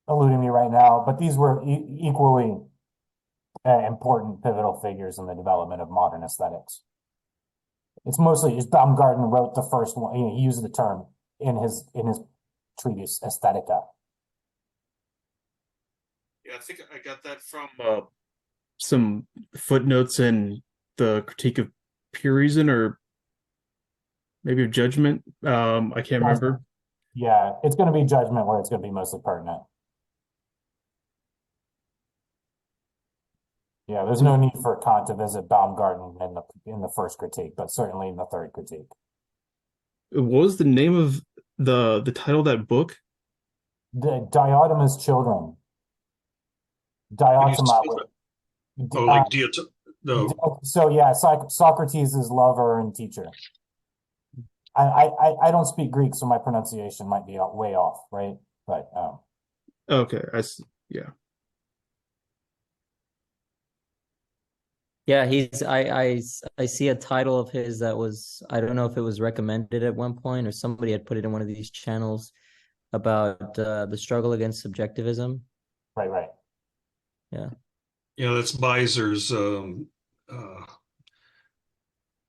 eluding me right now, but these were equally important pivotal figures in the development of modern aesthetics. It's mostly Baumgarten wrote the first one. He used the term in his treatise Aesthetica. Yeah, I think I got that from some footnotes in the Critique of Pure Reason, or maybe of Judgment. I can't remember. Yeah, it's going to be Judgment where it's going to be mostly pertinent. Yeah, there's no need for Kant to visit Baumgarten in the first critique, but certainly in the third critique. What was the name of the title of that book? The Diotima's Children. Diotoma. Oh, like no. So yeah, Socrates' lover and teacher. I don't speak Greek, so my pronunciation might be way off, right? But okay, yeah. Yeah, I see a title of his that was, I don't know if it was recommended at one point or somebody had put it in one of these channels about the struggle against subjectivism. Right. Yeah. Yeah, that's Beiser's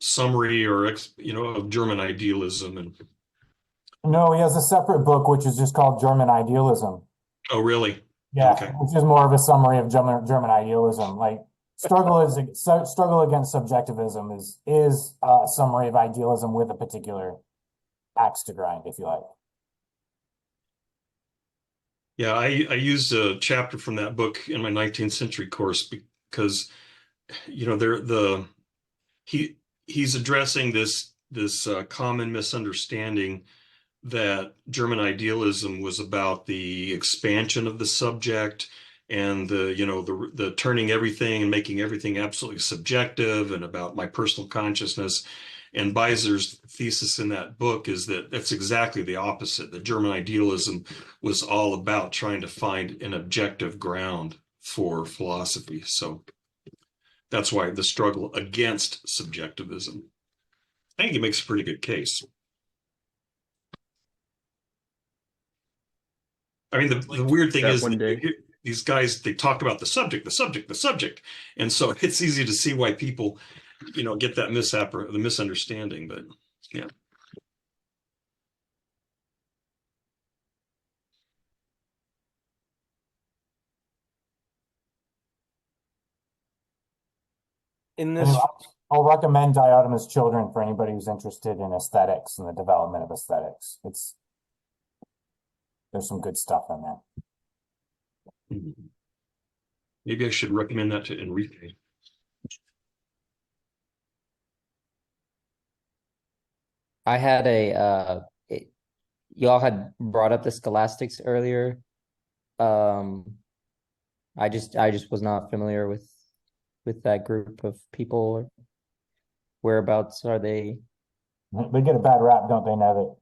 summary of German idealism. And no, he has a separate book which is just called German Idealism. oh, really? Yeah, okay. Which is more of a summary of German idealism. Like struggle against subjectivism is a summary of idealism with a particular axe to grind, if you like. Yeah, I used a chapter from that book in my 19th century course because, he's addressing this common misunderstanding that German idealism was about the expansion of the subject and the turning everything and making everything absolutely subjective and about my personal consciousness. And Beiser's thesis in that book is that that's exactly the opposite. That German idealism was all about trying to find an objective ground for philosophy. So that's why the struggle against subjectivism. I think he makes a pretty good case. I mean, the weird thing is these guys, they talk about the subject. And so it's easy to see why people, get that the misunderstanding, but yeah. I'll recommend Diotima's Children for anybody who's interested in aesthetics and the development of aesthetics. There's some good stuff in there. Maybe I should recommend that to Enrique. I had y'all had brought up the scholastics earlier. I just was not familiar with that group of people. Whereabouts are they? They get a bad rap, don't they, Nevitt?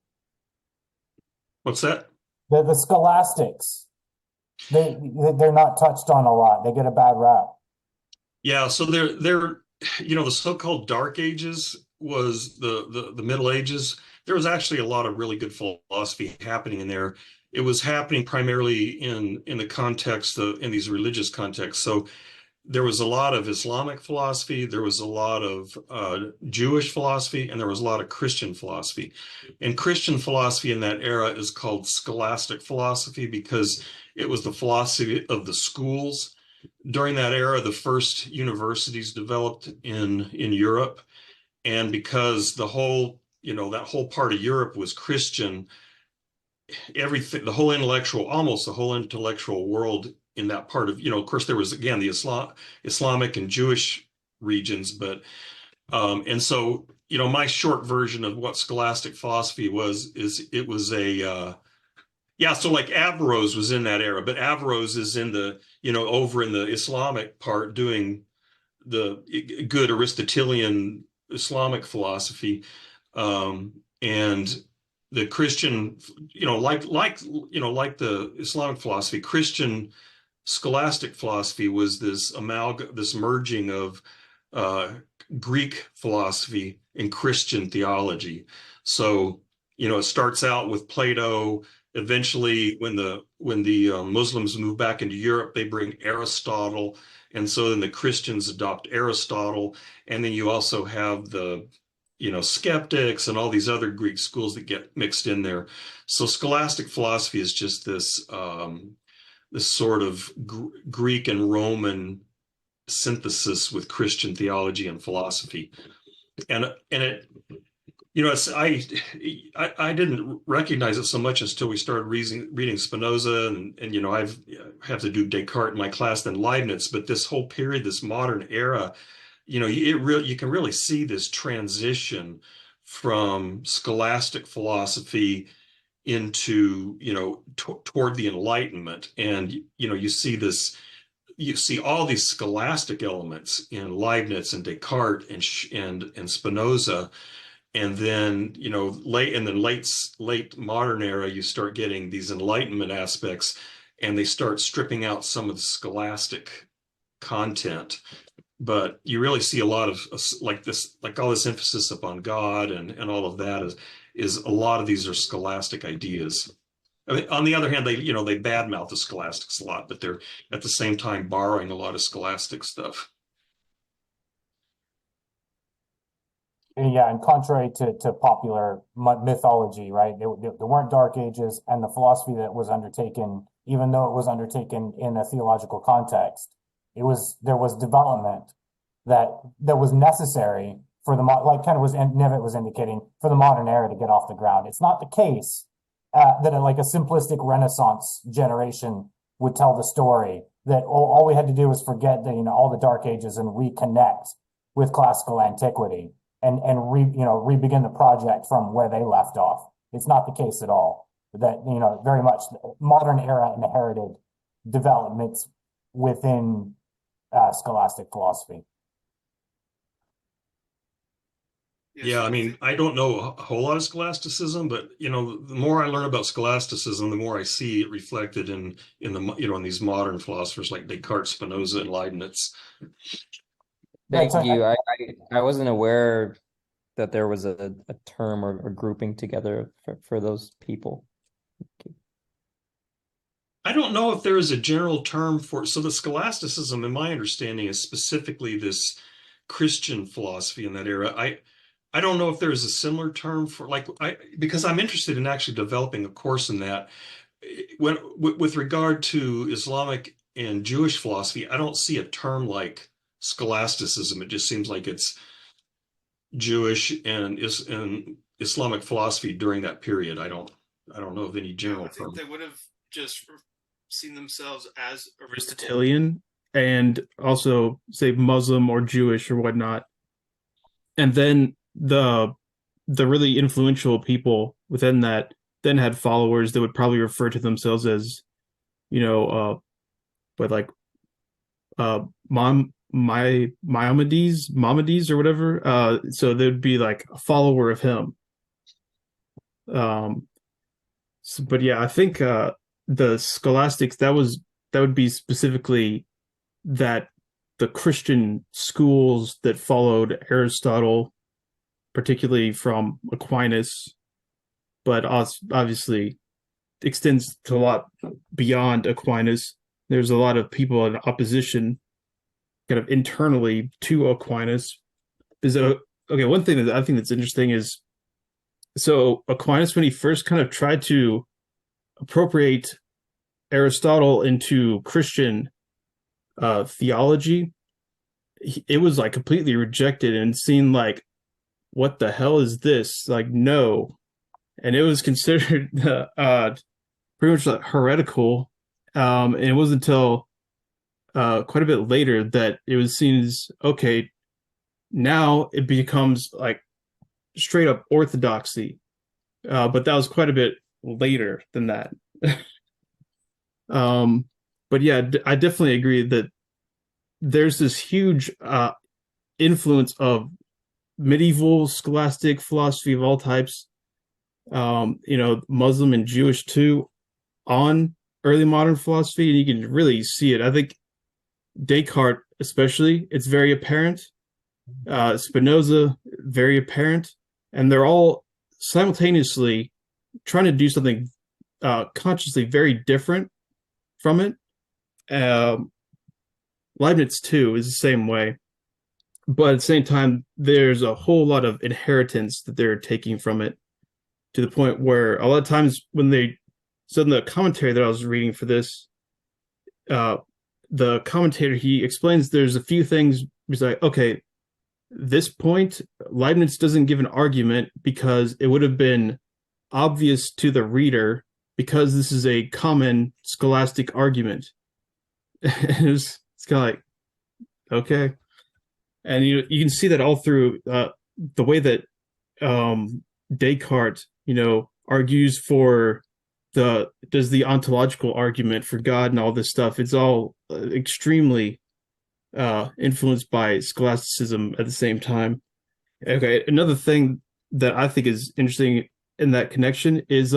What's that? The scholastics. They're not touched on a lot. They get a bad rap. Yeah, so they're the so-called Dark Ages was the Middle Ages. There was actually a lot of really good philosophy happening in there. It was happening primarily in the context in these religious contexts. So there was a lot of Islamic philosophy, there was a lot of Jewish philosophy, and there was a lot of Christian philosophy. And Christian philosophy in that era is called scholastic philosophy because it was the philosophy of the schools. During that era, the first universities developed in Europe. And because the whole, that whole part of Europe was Christian, almost the whole intellectual world in that part of course there was again the Islamic and Jewish regions, but and so my short version of what scholastic philosophy is it was so like Averroes was in that era, but Averroes is in the over in the Islamic part doing the good Aristotelian Islamic philosophy, and the Christian, like the Islamic philosophy, Christian scholastic philosophy was this merging of uh, Greek philosophy and Christian theology. So, it starts out with Plato. Eventually, when the Muslims move back into Europe, they bring Aristotle, and so then the Christians adopt Aristotle, and then you also have the skeptics and all these other Greek schools that get mixed in there. So scholastic philosophy is just this sort of Greek and Roman synthesis with Christian theology and philosophy. And it, I didn't recognize it so much until we started reading Spinoza, and I've have to do Descartes in my class, then Leibniz. But this whole period, this modern era, you can really see this transition from scholastic philosophy into toward the Enlightenment, and you see all these scholastic elements in Leibniz and Descartes and Spinoza, and then late modern era you start getting these Enlightenment aspects, and they start stripping out some of the scholastic content. But you really see a lot of like all this emphasis upon God and all of that is a lot of these are scholastic ideas. I mean, on the other hand, they badmouth the scholastics a lot, but they're at the same time borrowing a lot of scholastic stuff. Yeah, and contrary to popular mythology, right? There weren't dark ages, and the philosophy that was undertaken, even though it was undertaken in a theological context, there was development that was necessary for like kind of Nivet was indicating, for the modern era to get off the ground. It's not the case that like a simplistic Renaissance generation would tell the story that all we had to do was forget all the dark ages and reconnect with classical antiquity and re-begin the project from where they left off. It's not the case at all. That very much modern era inherited developments within scholastic philosophy. Yeah, I mean, I don't know a whole lot of scholasticism, but the more I learn about scholasticism, the more I see it reflected in in these modern philosophers like Descartes, Spinoza, and Leibniz. Thank you. I wasn't aware that there was a term or grouping together for those people. I don't know if there is a general term for so the scholasticism, in my understanding, is specifically this Christian philosophy in that era. I don't know if there is a similar term for because I'm interested in actually developing a course in that. With regard to Islamic and Jewish philosophy, I don't see a term like scholasticism. It just seems like it's Jewish and Islamic philosophy during that period. I don't know of any general I think term. they would have just seen themselves as Aristotelian, and also say Muslim or Jewish or whatnot. And then the really influential people within that then had followers that would probably refer to themselves as, Maimonides or whatever. So they'd be like a follower of him. But yeah, I think the scholastics that would be specifically that the Christian schools that followed Aristotle, particularly from Aquinas, but obviously extends to a lot beyond Aquinas. There's a lot of people in opposition kind of internally to Aquinas. One thing that I think that's interesting is, so Aquinas, when he first kind of tried to appropriate Aristotle into Christian theology, it was like completely rejected and seen like, what the hell is this? Like, no. And it was considered pretty much like heretical. And it wasn't until quite a bit later that it was seen as, okay, now it becomes like straight up orthodoxy. But that was quite a bit later than that. But yeah, I definitely agree that there's this huge influence of medieval scholastic philosophy of all types Muslim and Jewish too, on early modern philosophy, and you can really see it. I think Descartes, especially, it's very apparent. Spinoza, very apparent, and they're all simultaneously trying to do something consciously very different from it. Leibniz too is the same way, but at the same time, there's a whole lot of inheritance that they're taking from it, to the point where a lot of times when they, so in the commentary that I was reading for this, the commentator, he explains there's a few things. He's like, okay, this point, Leibniz doesn't give an argument because it would have been obvious to the reader, because this is a common scholastic argument. It's kind of like, okay. And you can see that all through the way that Descartes, argues for the ontological argument for God and all this stuff. It's all extremely influenced by scholasticism at the same time. Okay, another thing that I think is interesting in that connection is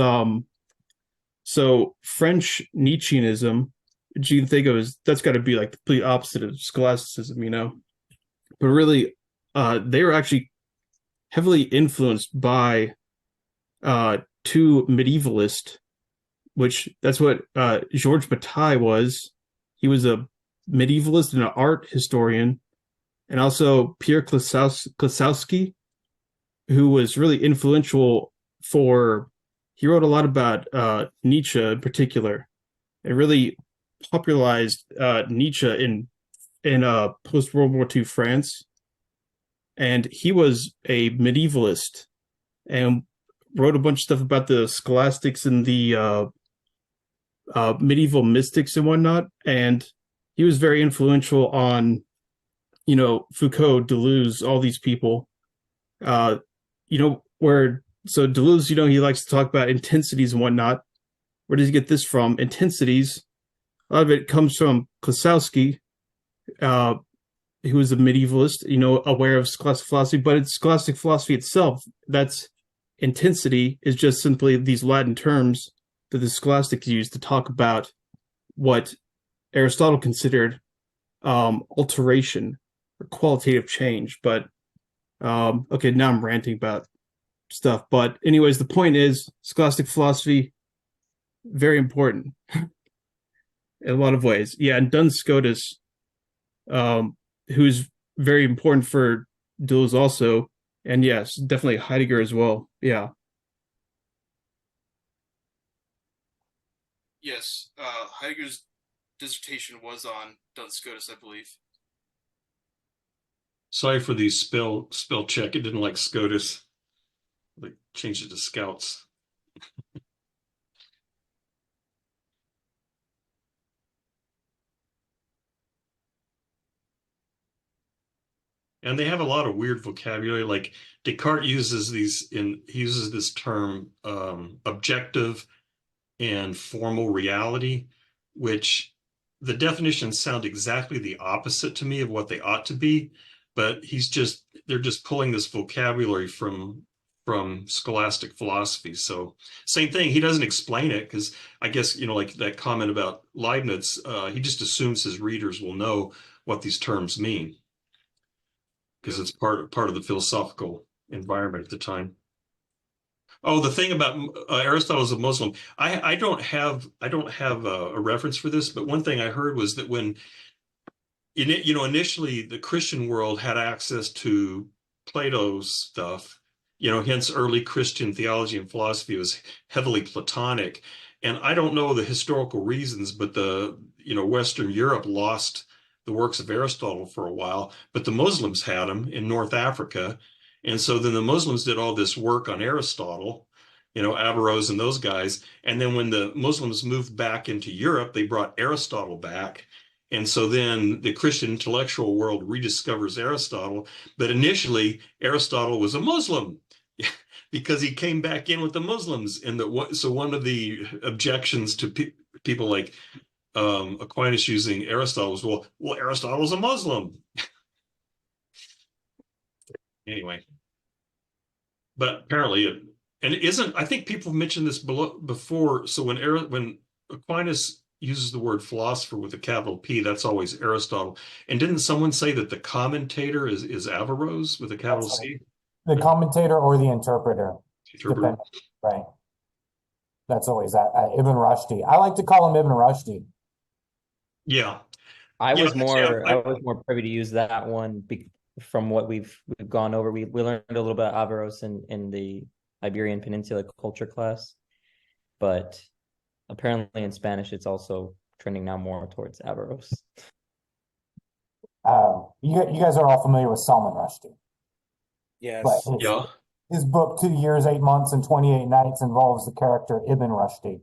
so French Nietzscheanism, which you can think of as, that's got to be like the complete opposite of scholasticism, but really they were actually heavily influenced by two medievalists, which that's what Georges Bataille was. He was a medievalist and an art historian, and also Pierre Klosowski, who was really influential he wrote a lot about Nietzsche in particular, and really popularized Nietzsche in post-World War II France. And he was a medievalist and wrote a bunch of stuff about the scholastics and the medieval mystics and whatnot. And he was very influential on, Foucault, Deleuze, all these people. So Deleuze, he likes to talk about intensities and whatnot. Where does he get this from? Intensities. A lot of it comes from Klosowski, who was a medievalist, aware of scholastic philosophy, but it's scholastic philosophy itself. That's intensity is just simply these Latin terms that the scholastics used to talk about what Aristotle considered alteration or qualitative change. But okay, now I'm ranting about stuff. But anyways, the point is scholastic philosophy, very important in a lot of ways. Yeah, and Duns Scotus, who's very important for Deleuze also. And yes, definitely Heidegger as well. Yeah. Yes, Heidegger's dissertation was on Duns Scotus, I believe. Sorry for the spell check. It didn't like SCOTUS. They changed it to Scouts. And they have a lot of weird vocabulary. Like Descartes uses he uses this term objective and formal reality, which the definitions sound exactly the opposite to me of what they ought to be. But they're just pulling this vocabulary from scholastic philosophy. So same thing. He doesn't explain it because I guess, like that comment about Leibniz, he just assumes his readers will know what these terms mean, because it's part of the philosophical environment at the time. Oh, the thing about Aristotle as a Muslim, I don't have a reference for this, but one thing I heard was that when initially the Christian world had access to Plato's stuff, hence early Christian theology and philosophy was heavily Platonic, and I don't know the historical reasons, but Western Europe lost the works of Aristotle for a while, but the Muslims had them in North Africa. And so then the Muslims did all this work on Aristotle, Averroes and those guys. And then when the Muslims moved back into Europe, they brought Aristotle back. And so then the Christian intellectual world rediscovers Aristotle. But initially, Aristotle was a Muslim because he came back in with the Muslims. And so one of the objections to people like Aquinas using Aristotle was, well, Aristotle's a Muslim. Anyway, but apparently And I think people have mentioned this before. So when Aquinas uses the word philosopher with a capital P, that's always Aristotle. And didn't someone say that the commentator is Averroes with a capital That's C? The commentator or the interpreter, Interpreter. depending, right? That's always Ibn Rushdi. I like to call him Ibn Rushdi. Yeah. I Yeah, was more I I was more privy to use that one from what we've gone over. We learned a little bit of Averroes in the Iberian Peninsula culture class, but apparently in Spanish it's also trending now more towards Averroes. You guys are all familiar with Salman Rushdie, but Yes. yeah. his book 2 Years, 8 Months, and 28 Nights involves the character Ibn Rushdi,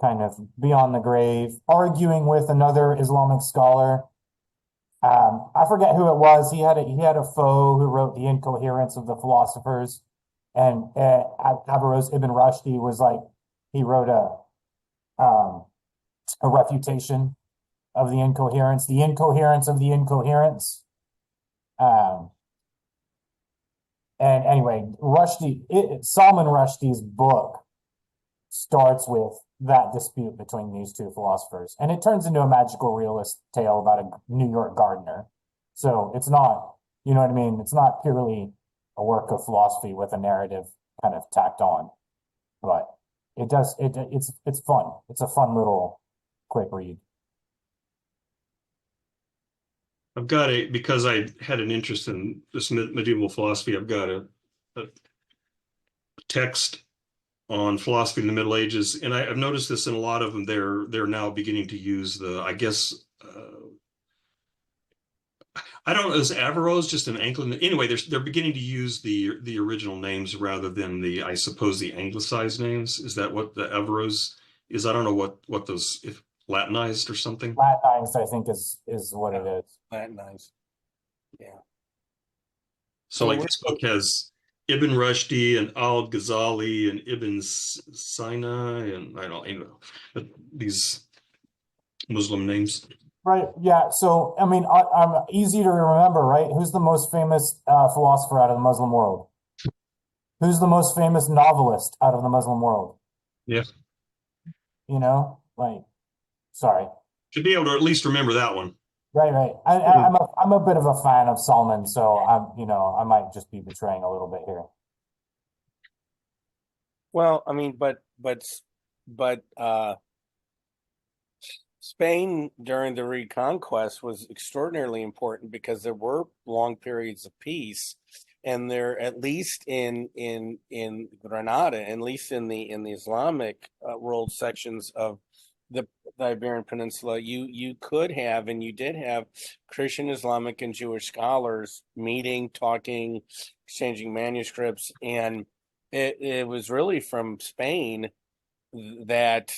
kind of beyond the grave, arguing with another Islamic scholar. I forget who it was. He had a foe who wrote The Incoherence of the Philosophers, and Averroes Ibn Rushdi was like, he wrote a refutation of the incoherence of the incoherence. And anyway, Salman Rushdie's book starts with that dispute between these two philosophers, and it turns into a magical realist tale about a New York gardener. So it's not, you know what I mean? It's not purely a work of philosophy with a narrative kind of tacked on, but it's fun. It's a fun little quick read. I've got because I had an interest in this medieval philosophy, I've got a text on philosophy in the Middle Ages, and I've noticed this in a lot of them. They're now beginning to use I guess, I don't know, is Averroes just an Anglican? Anyway, they're beginning to use the original names rather than I suppose the anglicized names. Is that what the Averroes is? I don't know what those, if Latinized or something. Latinized, I think, is what it is. Latinized. Yeah. So like this book has Ibn Rushdi and Al-Ghazali and Ibn Sina, and I don't know these Muslim names. Right. Yeah. So, I mean, I'm easy to remember, right? Who's the most famous philosopher out of the Muslim world? Who's the most famous novelist out of the Muslim world? Yeah. You know, like, sorry. Should be able to at least remember that one. Right. I'm a bit of a fan of Salman, so I might just be betraying a little bit here. Well, I mean, but Spain during the Reconquest was extraordinarily important because there were long periods of peace, and there, at least in Granada, at least in the Islamic world sections of the Iberian Peninsula, you could have, and you did have, Christian, Islamic, and Jewish scholars meeting, talking, exchanging manuscripts, and it was really from Spain that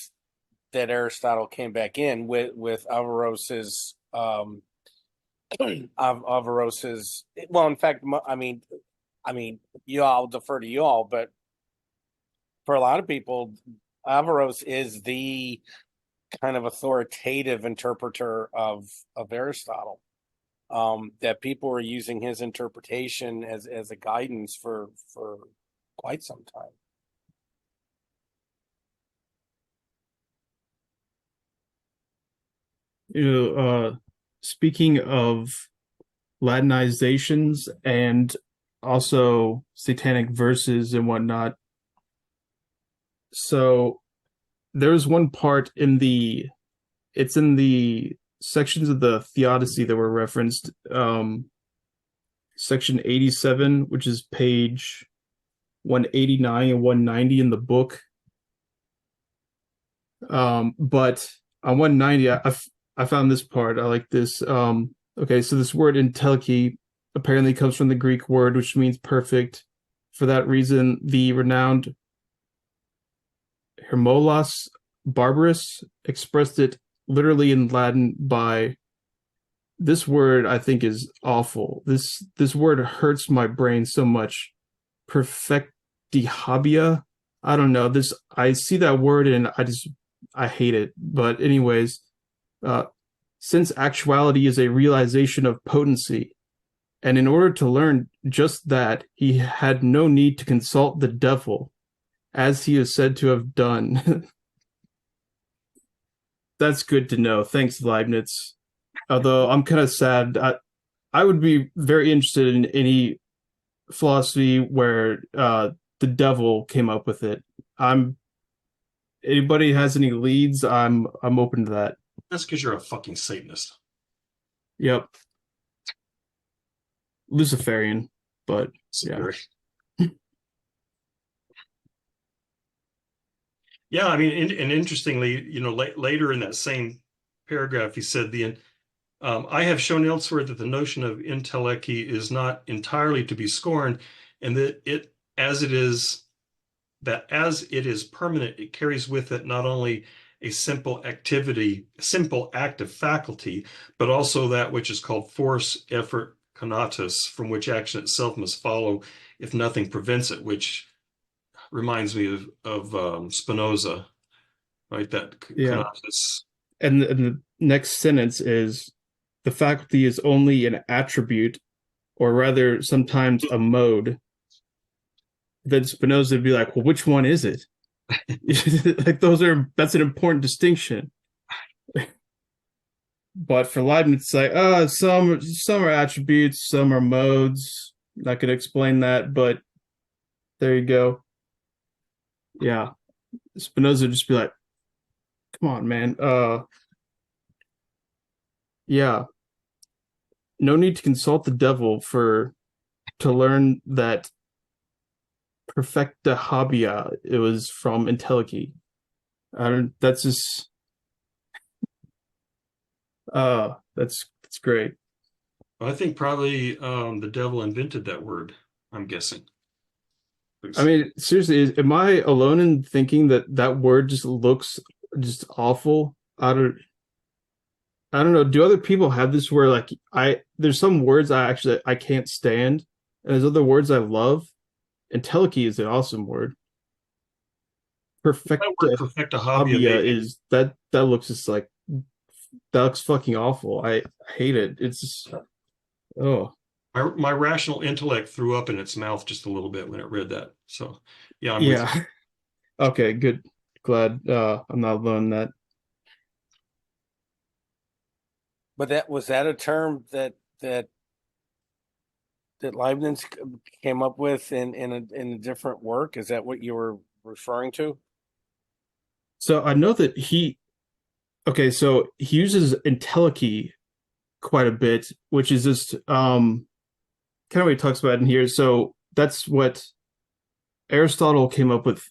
Aristotle came back in with Averroes's Averroes's. Well, in fact, I mean, I'll defer to you all, but for a lot of people, Averroes is the kind of authoritative interpreter of Aristotle. That people were using his interpretation as a guidance for quite some time. Speaking of Latinizations and also satanic verses and whatnot, so there's one part it's in the sections of the Theodicy that were referenced, section 87, which is page 189 and 190 in the book. But on 190, I found this part. I like this. Okay, so this word entelechy apparently comes from the Greek word, which means perfect. For that reason, the renowned Hermolas Barbarus expressed it literally in Latin by this word. I think is awful. This word hurts my brain so much. Perfectihabia. I don't know. I see that word and I hate it. But anyways, since actuality is a realization of potency, and in order to learn just that, he had no need to consult the devil, as he is said to have done. That's good to know. Thanks, Leibniz. Although I'm kind of sad. I would be very interested in any philosophy where the devil came up with it. Anybody has any leads, I'm open to that. That's because you're a fucking Satanist. Yep. Luciferian, but yeah. Yeah, I mean, and interestingly, later in that same paragraph, he said I have shown elsewhere that the notion of entelechy is not entirely to be scorned, and that as it is permanent, it carries with it not only a simple act of faculty, but also that which is called force, effort, conatus, from which action itself must follow if nothing prevents it, which reminds me of Spinoza, right? That conatus. And the next sentence is, the faculty is only an attribute, or rather sometimes a mode. Then Spinoza would be like, well, which one is it? Like that's an important distinction. But for Leibniz, it's like, some are attributes, some are modes. Not gonna explain that, but there you go. Yeah. Spinoza would just be like, come on, man. Yeah. No need to consult the devil to learn that perfecta habia, it was from entelechy. That's just that's great. I think probably the devil invented that word, I'm guessing. I mean, seriously, am I alone in thinking that word just looks just awful? I don't know. Do other people have this where like there's some words I can't stand, and there's other words I love. Entelechy is an awesome word. Perfecta habia is that looks just like, that looks fucking awful. I hate it. It's just, oh. My rational intellect threw up in its mouth just a little bit when it read that. So yeah, I'm with you. Okay, good. Glad I'm not alone in that. But was that a term that Leibniz came up with in a different work? Is that what you were referring to? So I know that so he uses entelechy quite a bit, which is just kind of what he talks about in here. So that's what Aristotle came up with,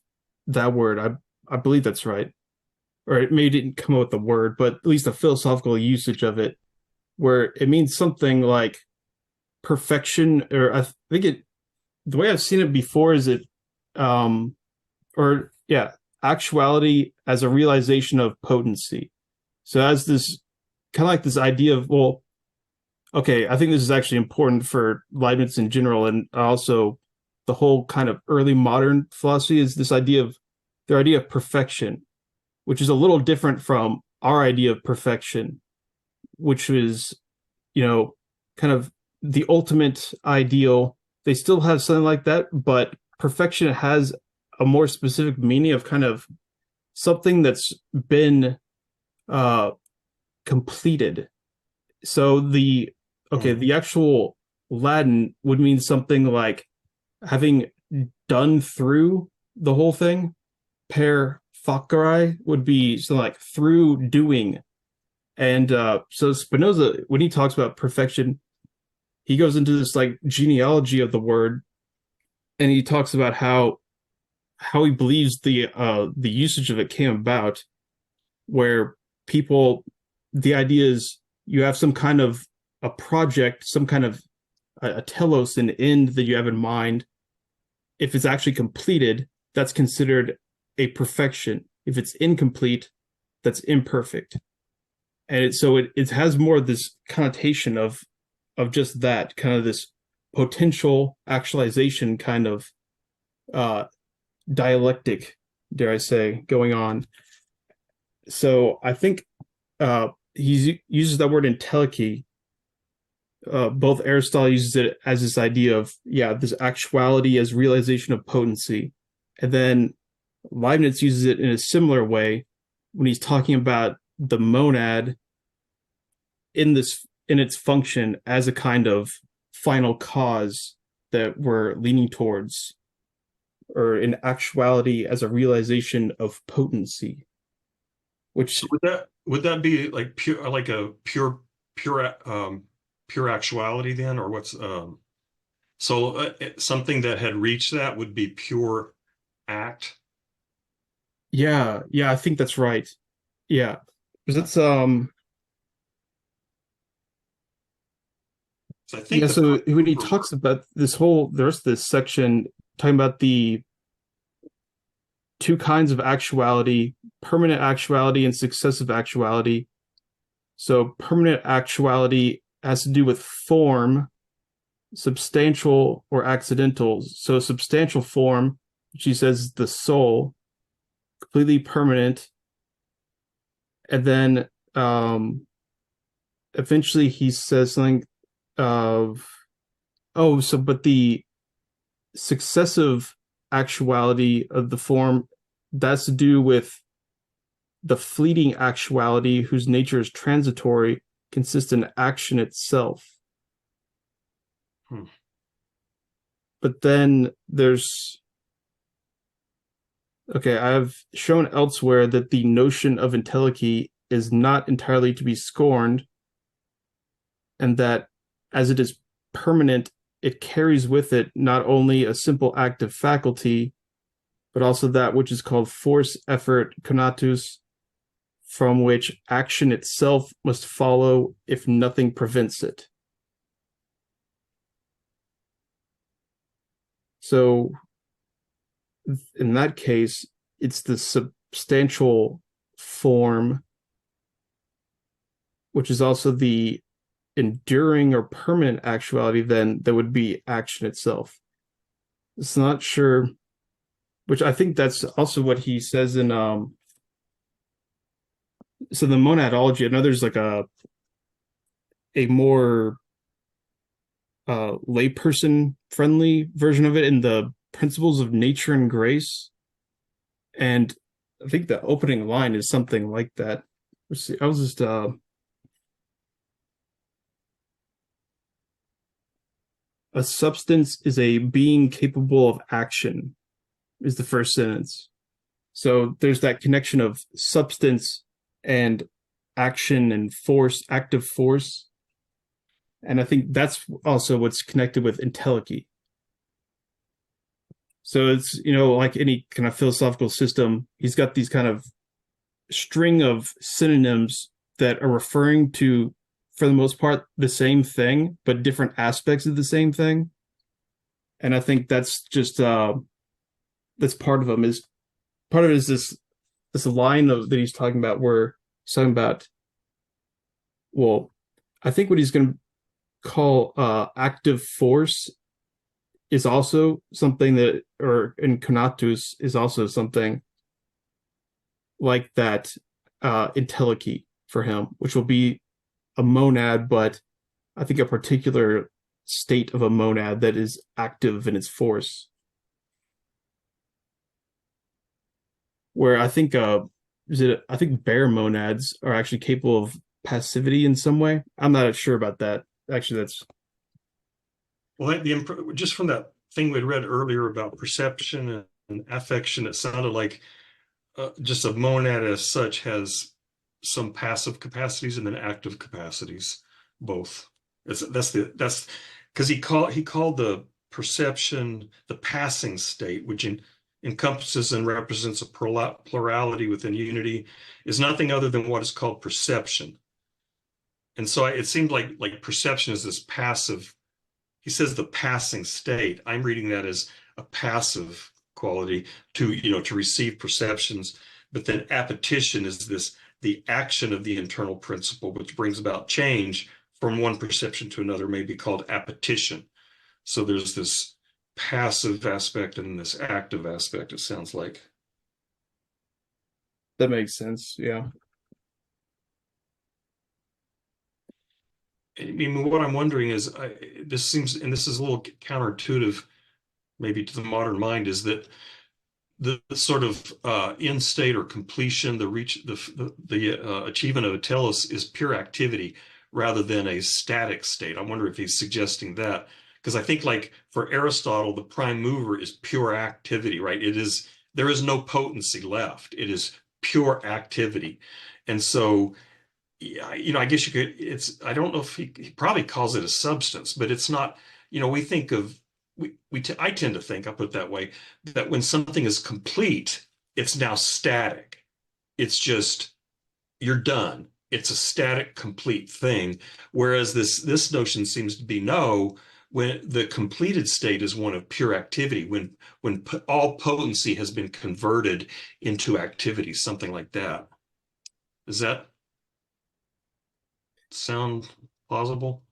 that word. I believe that's right. Or it maybe didn't come up with the word, but at least a philosophical usage of it, where it means something like perfection, or I think the way I've seen it before is actuality as a realization of potency. So as this kind of like this idea of, well, okay, I think this is actually important for Leibniz in general, and also the whole kind of early modern philosophy, is this idea of their idea of perfection, which is a little different from our idea of perfection, which is, kind of the ultimate ideal. They still have something like that, but perfection has a more specific meaning of kind of something that's been completed. So the actual Latin would mean something like having done through the whole thing. Per facere would be something like through doing. And so Spinoza, when he talks about perfection, he goes into this like genealogy of the word, and he talks about how he believes the usage of it came about, where the idea is you have some kind of a project, some kind of a telos, an end that you have in mind. If it's actually completed, that's considered a perfection. If it's incomplete, that's imperfect. And it has more of this connotation of just that kind of this potential actualization kind of dialectic, dare I say, going on. So I think he uses that word entelechy both Aristotle uses it as this idea of, yeah, this actuality as realization of potency. And then Leibniz uses it in a similar way when he's talking about the monad in its function as a kind of final cause that we're leaning towards, or in actuality as a realization of potency. Which would that be like pure actuality then, or what's something that had reached that would be pure act? yeah, I think that's right. Yeah. Because it's So I think so when he talks about the rest of this section, talking about the two kinds of actuality, permanent actuality and successive actuality. So permanent actuality has to do with form, substantial or accidental. So substantial form, which he says is the soul, completely permanent. And then eventually he says something of, but the successive actuality of the form, that's to do with the fleeting actuality whose nature is transitory, consists in action itself. But then there's, okay, I've shown elsewhere that the notion of entelechy is not entirely to be scorned, and that as it is permanent, it carries with it not only a simple active faculty, but also that which is called force, effort, conatus, from which action itself must follow if nothing prevents it. So in that case, it's the substantial form, which is also the enduring or permanent actuality, then that would be action itself. It's not sure, which I think that's also what he says in so the monadology. I know there's like a more layperson friendly version of it in the Principles of Nature and Grace, and I think the opening line is something like that. Let's see, I was just a substance is a being capable of action, is the first sentence. So there's that connection of substance and action and force, active force. And I think that's also what's connected with entelechy. So it's, like any kind of philosophical system, he's got these kind of string of synonyms that are referring to, for the most part, the same thing, but different aspects of the same thing. And I think that's just that's part of them. Is part of it is this line that he's talking about, where he's talking about, well, I think what he's going to call active force is also something that, or in conatus is also something like that, entelechy for him, which will be a monad, but I think a particular state of a monad that is active in its force. Where I think I think bare monads are actually capable of passivity in some way. I'm not sure about that. Actually, that's well, just from that thing we'd read earlier about perception and affection, it sounded like just a monad as such has some passive capacities and then active capacities, both. That's because he called the perception the passing state, which encompasses and represents a plurality within unity, is nothing other than what is called perception. And so it seemed like perception is this passive. He says the passing state. I'm reading that as a passive quality to receive perceptions, but then appetition is the action of the internal principle, which brings about change from one perception to another, may be called appetition. So there's this passive aspect and this active aspect, it sounds like. that makes sense. Yeah. I mean, what I'm wondering is, this seems, and this is a little counterintuitive, maybe to the modern mind, is that the sort of end state or completion, the reach, the achievement of a telos is pure activity rather than a static state. I wonder if he's suggesting that, because I think, like for Aristotle, the prime mover is pure activity, right? There is no potency left. It is pure activity, and so yeah, I guess you could, I don't know if he probably calls it a substance, but it's not, we think of, I tend to think, I'll put it that way, that when something is complete, it's now static. It's just, you're done. It's a static, complete thing. Whereas this notion seems to be no, when the completed state is one of pure activity, when all potency has been converted into activity, something like that. Does that sound plausible?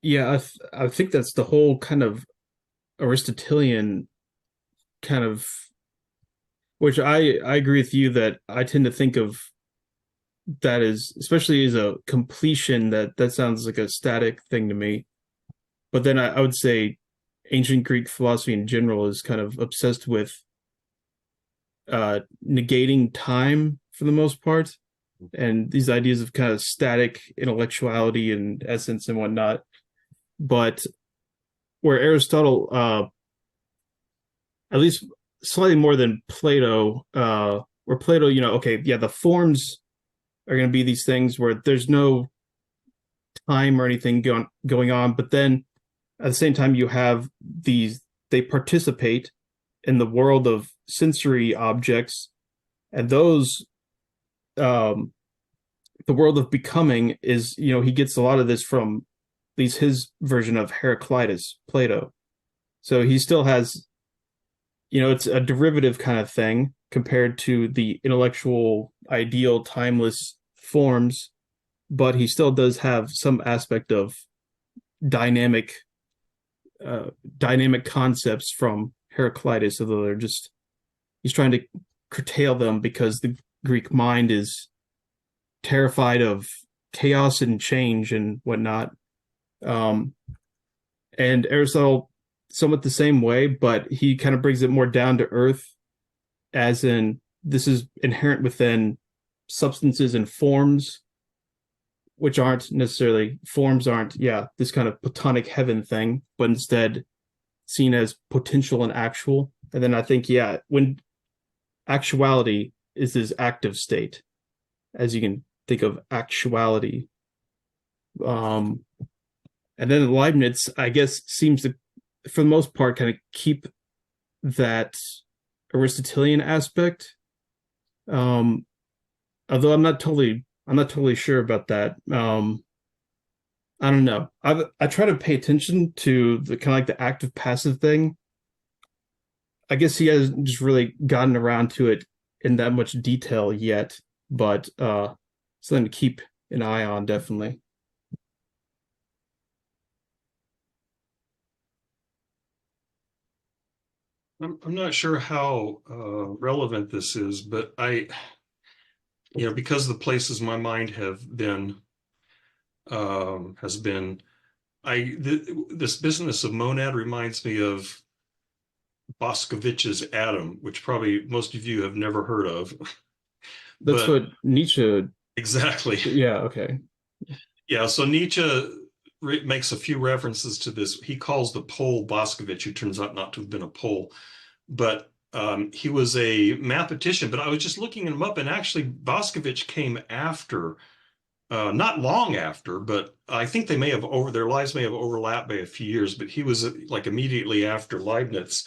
Yeah, I think that's the whole kind of Aristotelian kind of, which I agree with you that I tend to think of that as, especially as a completion, that sounds like a static thing to me. But then I would say ancient Greek philosophy in general is kind of obsessed with negating time for the most part, and these ideas of kind of static intellectuality and essence and whatnot. But where Aristotle, at least slightly more than Plato, where Plato, okay, yeah, the forms are going to be these things where there's no time or anything going on, but then at the same time you have they participate in the world of sensory objects, and those the world of becoming is, he gets a lot of this from at least his version of Heraclitus, Plato. So he still has, it's a derivative kind of thing compared to the intellectual, ideal, timeless forms, but he still does have some aspect of dynamic, dynamic concepts from Heraclitus, although he's trying to curtail them because the Greek mind is terrified of chaos and change and whatnot. And Aristotle, somewhat the same way, but he kind of brings it more down to earth, as in this is inherent within substances and forms, which aren't necessarily, forms aren't, this kind of Platonic heaven thing, but instead seen as potential and actual. And then I think, when actuality is this active state, as you can think of actuality. And then Leibniz, I guess, seems to, for the most part, kind of keep that Aristotelian aspect. Although I'm not totally sure about that. I don't know. I try to pay attention to the kind of like the active passive thing. I guess he hasn't just really gotten around to it in that much detail yet, but something to keep an eye on, definitely. I'm not sure how relevant this is, but because the places my mind has been, this business of monad reminds me of Boscovich's atom, which probably most of you have never heard of. That's But what Nietzsche. exactly. Yeah. Okay. Yeah. So Nietzsche makes a few references to this. He calls the Pole Boscovich, who turns out not to have been a Pole, but he was a mathematician. But I was just looking him up, and actually Boscovich came after, not long after, but I think their lives may have overlapped by a few years. But he was like immediately after Leibniz.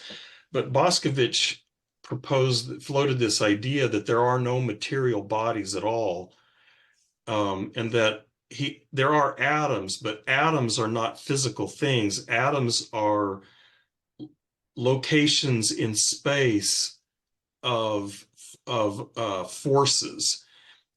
But Boscovich floated this idea that there are no material bodies at all, and that there are atoms, but atoms are not physical things. Atoms are locations in space of forces.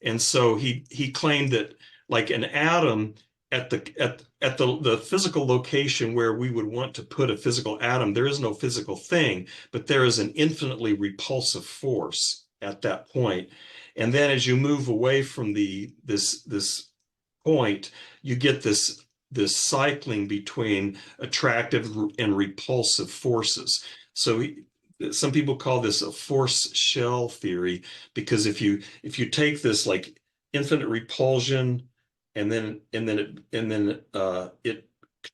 And so he claimed that, like an atom at the physical location where we would want to put a physical atom, there is no physical thing, but there is an infinitely repulsive force at that point. And then as you move away from this point, you get this this cycling between attractive and repulsive forces. So some people call this a force shell theory, because if you take this like infinite repulsion and then it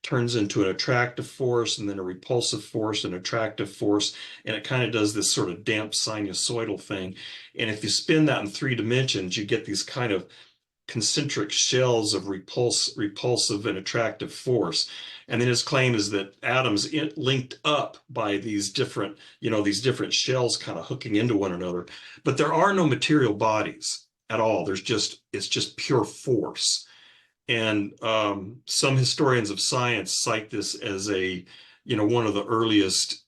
turns into an attractive force and then a repulsive force, an attractive force, and it kind of does this sort of damp sinusoidal thing. And if you spin that in 3 dimensions, you get these kind of concentric shells of repulsive and attractive force. And then his claim is that atoms linked up by these different shells kind of hooking into one another. But there are no material bodies at all. It's just pure force. And some historians of science cite this as one of the earliest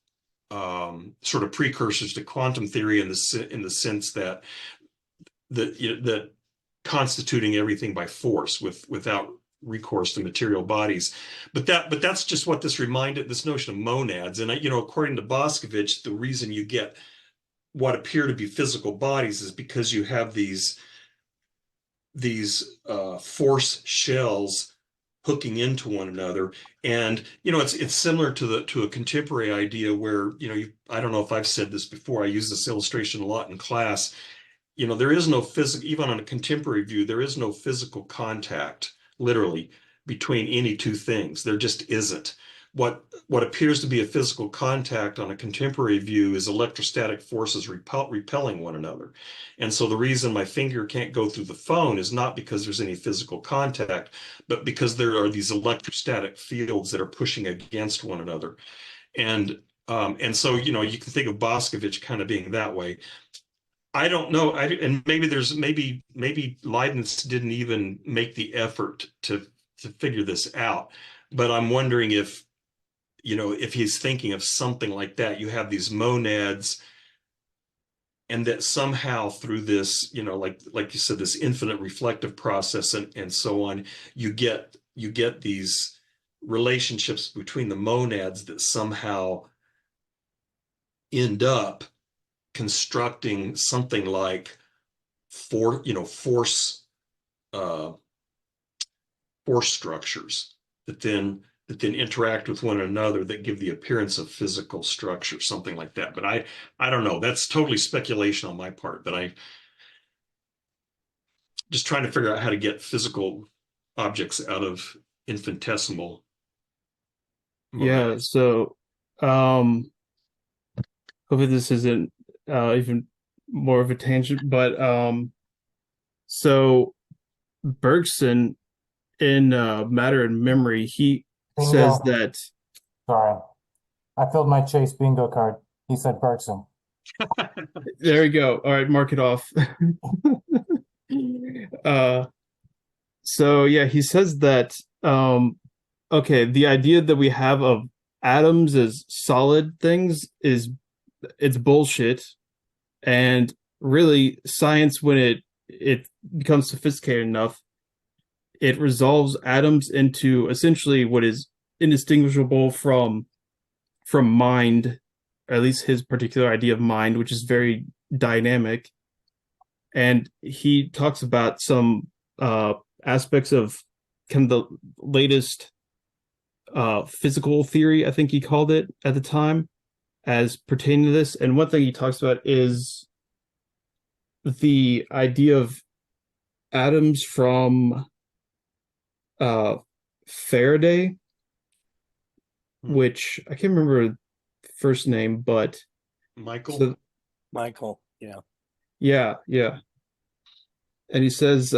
sort of precursors to quantum theory in the sense that that constituting everything by force without recourse to material bodies. But that's just what this notion of monads. And according to Boscovich, the reason you get what appear to be physical bodies is because you have these force shells hooking into one another. And it's similar to a contemporary idea where I don't know if I've said this before. I use this illustration a lot in class. There is no physical, even on a contemporary view, there is no physical contact, literally, between any two things. There just isn't. What appears to be a physical contact on a contemporary view is electrostatic forces repelling one another. And so the reason my finger can't go through the phone is not because there's any physical contact, but because there are these electrostatic fields that are pushing against one another. And so you can think of Boscovich kind of being that way. I don't know. And maybe Leibniz didn't even make the effort to figure this out. But I'm wondering if he's thinking of something like that. You have these monads, and that somehow through this, like you said, this infinite reflective process and so on, you get these relationships between the monads that somehow end up constructing something like force structures that then interact with one another, that give the appearance of physical structure, something like that. But I don't know. That's totally speculation on my part. But I just trying to figure out how to get physical objects out of infinitesimal monads. So hopefully this isn't even more of a tangent, but so Bergson in Matter and Memory, he Bingo. says that. Sorry, I filled my Chase bingo card. He said Bergson. There we go. All right, mark it off. So yeah, he says that okay, the idea that we have of atoms as solid things it's bullshit. And really, science, when it becomes sophisticated enough, it resolves atoms into essentially what is indistinguishable from mind, or at least his particular idea of mind, which is very dynamic. And he talks about some aspects of kind of the latest physical theory, I think he called it at the time, as pertaining to this. And one thing he talks about is the idea of atoms from Faraday, which I can't remember the first name, but Michael. Michael, yeah. Yeah. And he says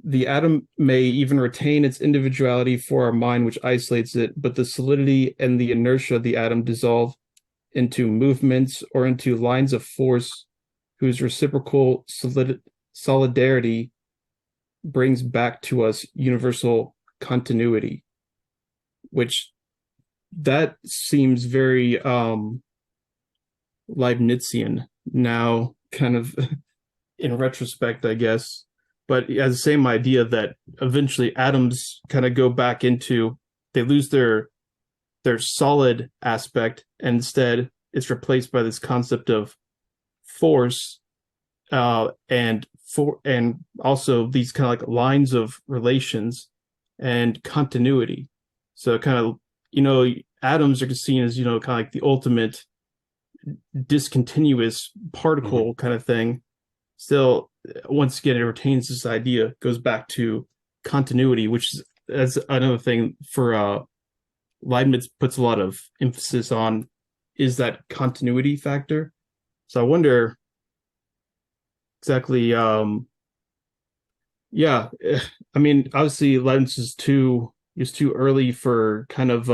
the atom may even retain its individuality for our mind, which isolates it, but the solidity and the inertia of the atom dissolve into movements or into lines of force whose reciprocal solidarity brings back to us universal continuity, which that seems very Leibnizian now, kind of in retrospect, I guess. But it has the same idea that eventually atoms kind of go back into, they lose their solid aspect, and instead it's replaced by this concept of force, and also these kind of like lines of relations and continuity. So kind of, atoms are seen as, kind of like the ultimate discontinuous particle kind of thing. Still, once again, it retains this idea, goes back to continuity, which is that's another thing for Leibniz puts a lot of emphasis on, is that continuity factor. So I wonder exactly, yeah, I mean, obviously Leibniz is too early for kind of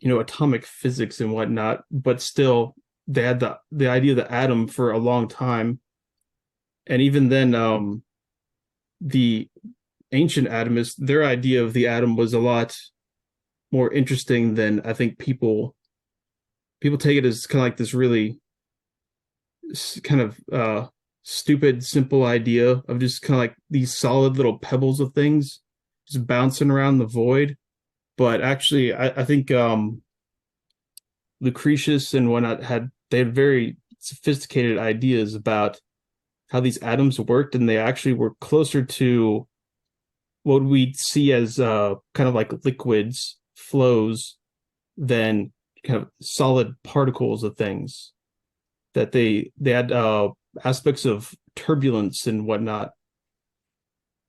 atomic physics and whatnot, but still they had the idea of the atom for a long time. And even then, the ancient atomists, their idea of the atom was a lot more interesting than I think people take it as kind of like this really kind of stupid, simple idea of just kind of like these solid little pebbles of things just bouncing around the void. But actually, I think Lucretius and whatnot had very sophisticated ideas about how these atoms worked, and they actually were closer to what we'd see as kind of like liquids, flows, than kind of solid particles of things. That they had aspects of turbulence and whatnot.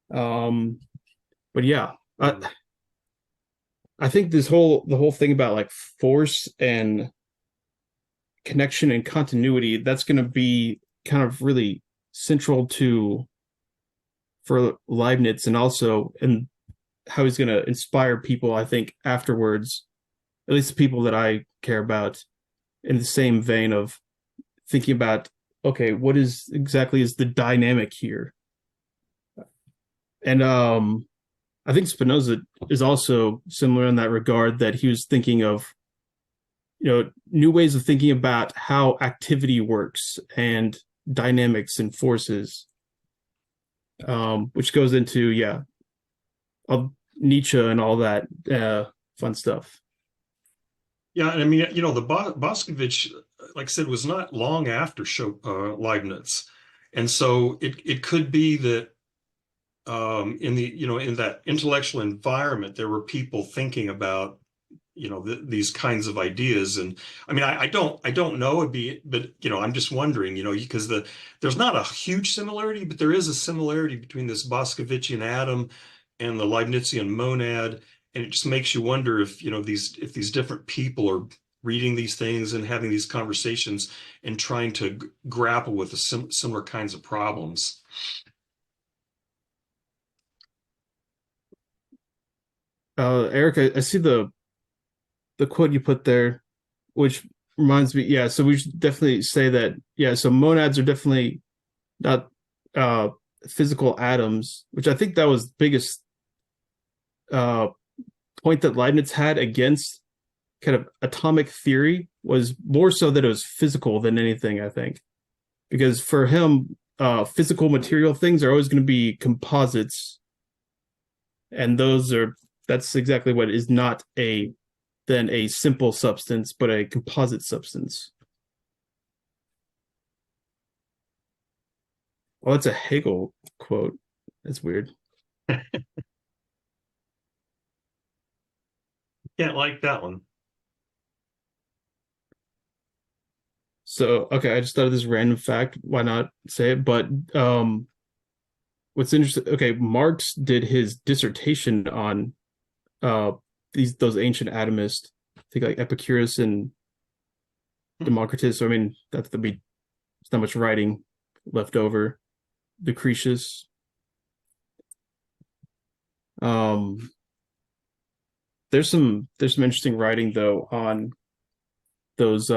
But yeah, I think the whole thing about like force and connection and continuity, that's going to be kind of really central for Leibniz, and also in how he's going to inspire people, I think, afterwards, at least the people that I care about, in the same vein of thinking about, okay, what is the dynamic here? And I think Spinoza is also similar in that regard, that he was thinking of, new ways of thinking about how activity works and dynamics and forces, which goes into, Nietzsche and all that fun stuff. Yeah, and I mean, the Boscovich, like I said, was not long after Leibniz, and so it could be that in the in that intellectual environment there were people thinking about these kinds of ideas. And I mean, I don't know, but I'm just wondering, because there's not a huge similarity, but there is a similarity between this Boscovichian atom and the Leibnizian monad. And it just makes you wonder if these different people are reading these things and having these conversations and trying to grapple with the similar kinds of problems. Eric, I see the quote you put there, which reminds me, yeah, so we should definitely say that, yeah, so monads are definitely not physical atoms, which I think that was the biggest point that Leibniz had against kind of atomic theory, was more so that it was physical than anything, I think. Because for him, physical material things are always going to be composites. And that's exactly what is not a simple substance, but a composite substance. Oh, that's a Hegel quote. That's weird. Can't like that one. So, okay, I just thought of this random fact. Why not say it? But what's interesting, okay, Marx did his dissertation on those ancient atomists. I think like Epicurus and Democritus. So, I mean, there's not much writing left over. Lucretius. There's some interesting writing though on those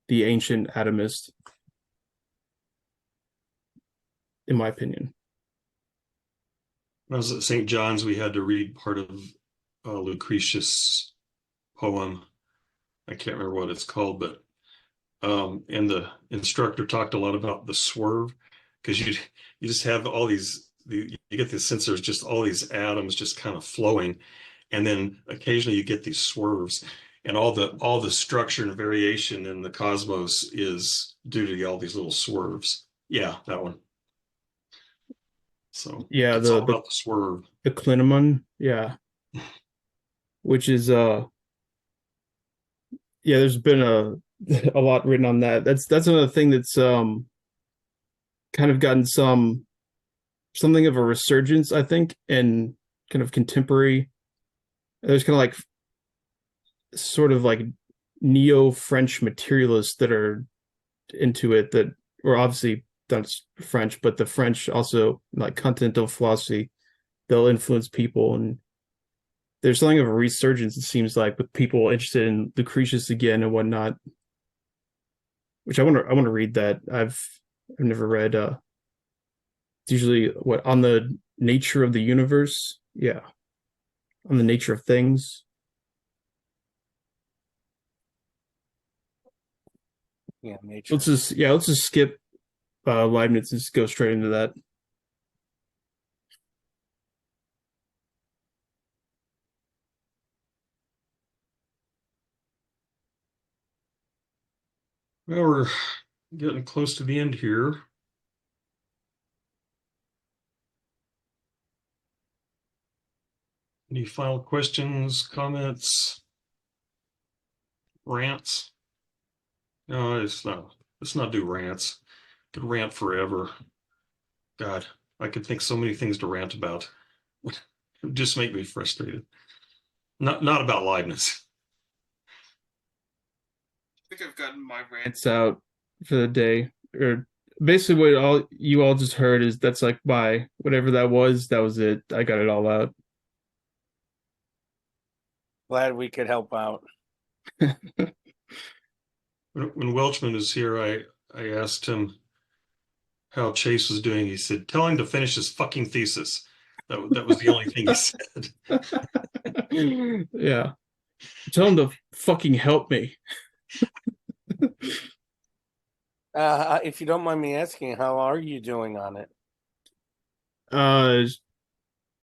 the ancient atomists, in my opinion. When I was at St. John's, we had to read part of Lucretius' poem. I can't remember what it's called, but and the instructor talked a lot about the swerve, because you just have all these, you get this sense there's just all these atoms just kind of flowing, and then occasionally you get these swerves. and all the structure and variation in the cosmos is due to all these little swerves. Yeah, that one. So Yeah, it's all about the swerve. the Klineman, yeah. Which is yeah, there's been a lot written on that. That's another thing that's kind of gotten something of a resurgence, I think, in kind of contemporary. There's kind of like sort of like neo-French materialists that are into it, that were obviously that's French, but the French also like continental philosophy, they'll influence people, and there's something of a resurgence, it seems like, with people interested in Lucretius again and whatnot. Which I want to read that. I've never read it's usually what, on the nature of the universe? Yeah. On the nature of things. Yeah, nature. Let's just skip Leibniz and just go straight into that. Well, we're getting close to the end here. Any final questions, comments, rants? No, let's not do rants. Could rant forever. God, I could think so many things to rant about. It would just make me frustrated. Not about Leibniz. I think I've gotten my rant. It's out for the day. Or basically what all you all just heard is that's like my whatever that was it. I got it all out. Glad we could help out. When Welchman was here, I asked him how Chase was doing. He said, "Tell him to finish his fucking thesis." That was the only thing he said. Yeah. Tell him to fucking help me. If you don't mind me asking, how are you doing on it?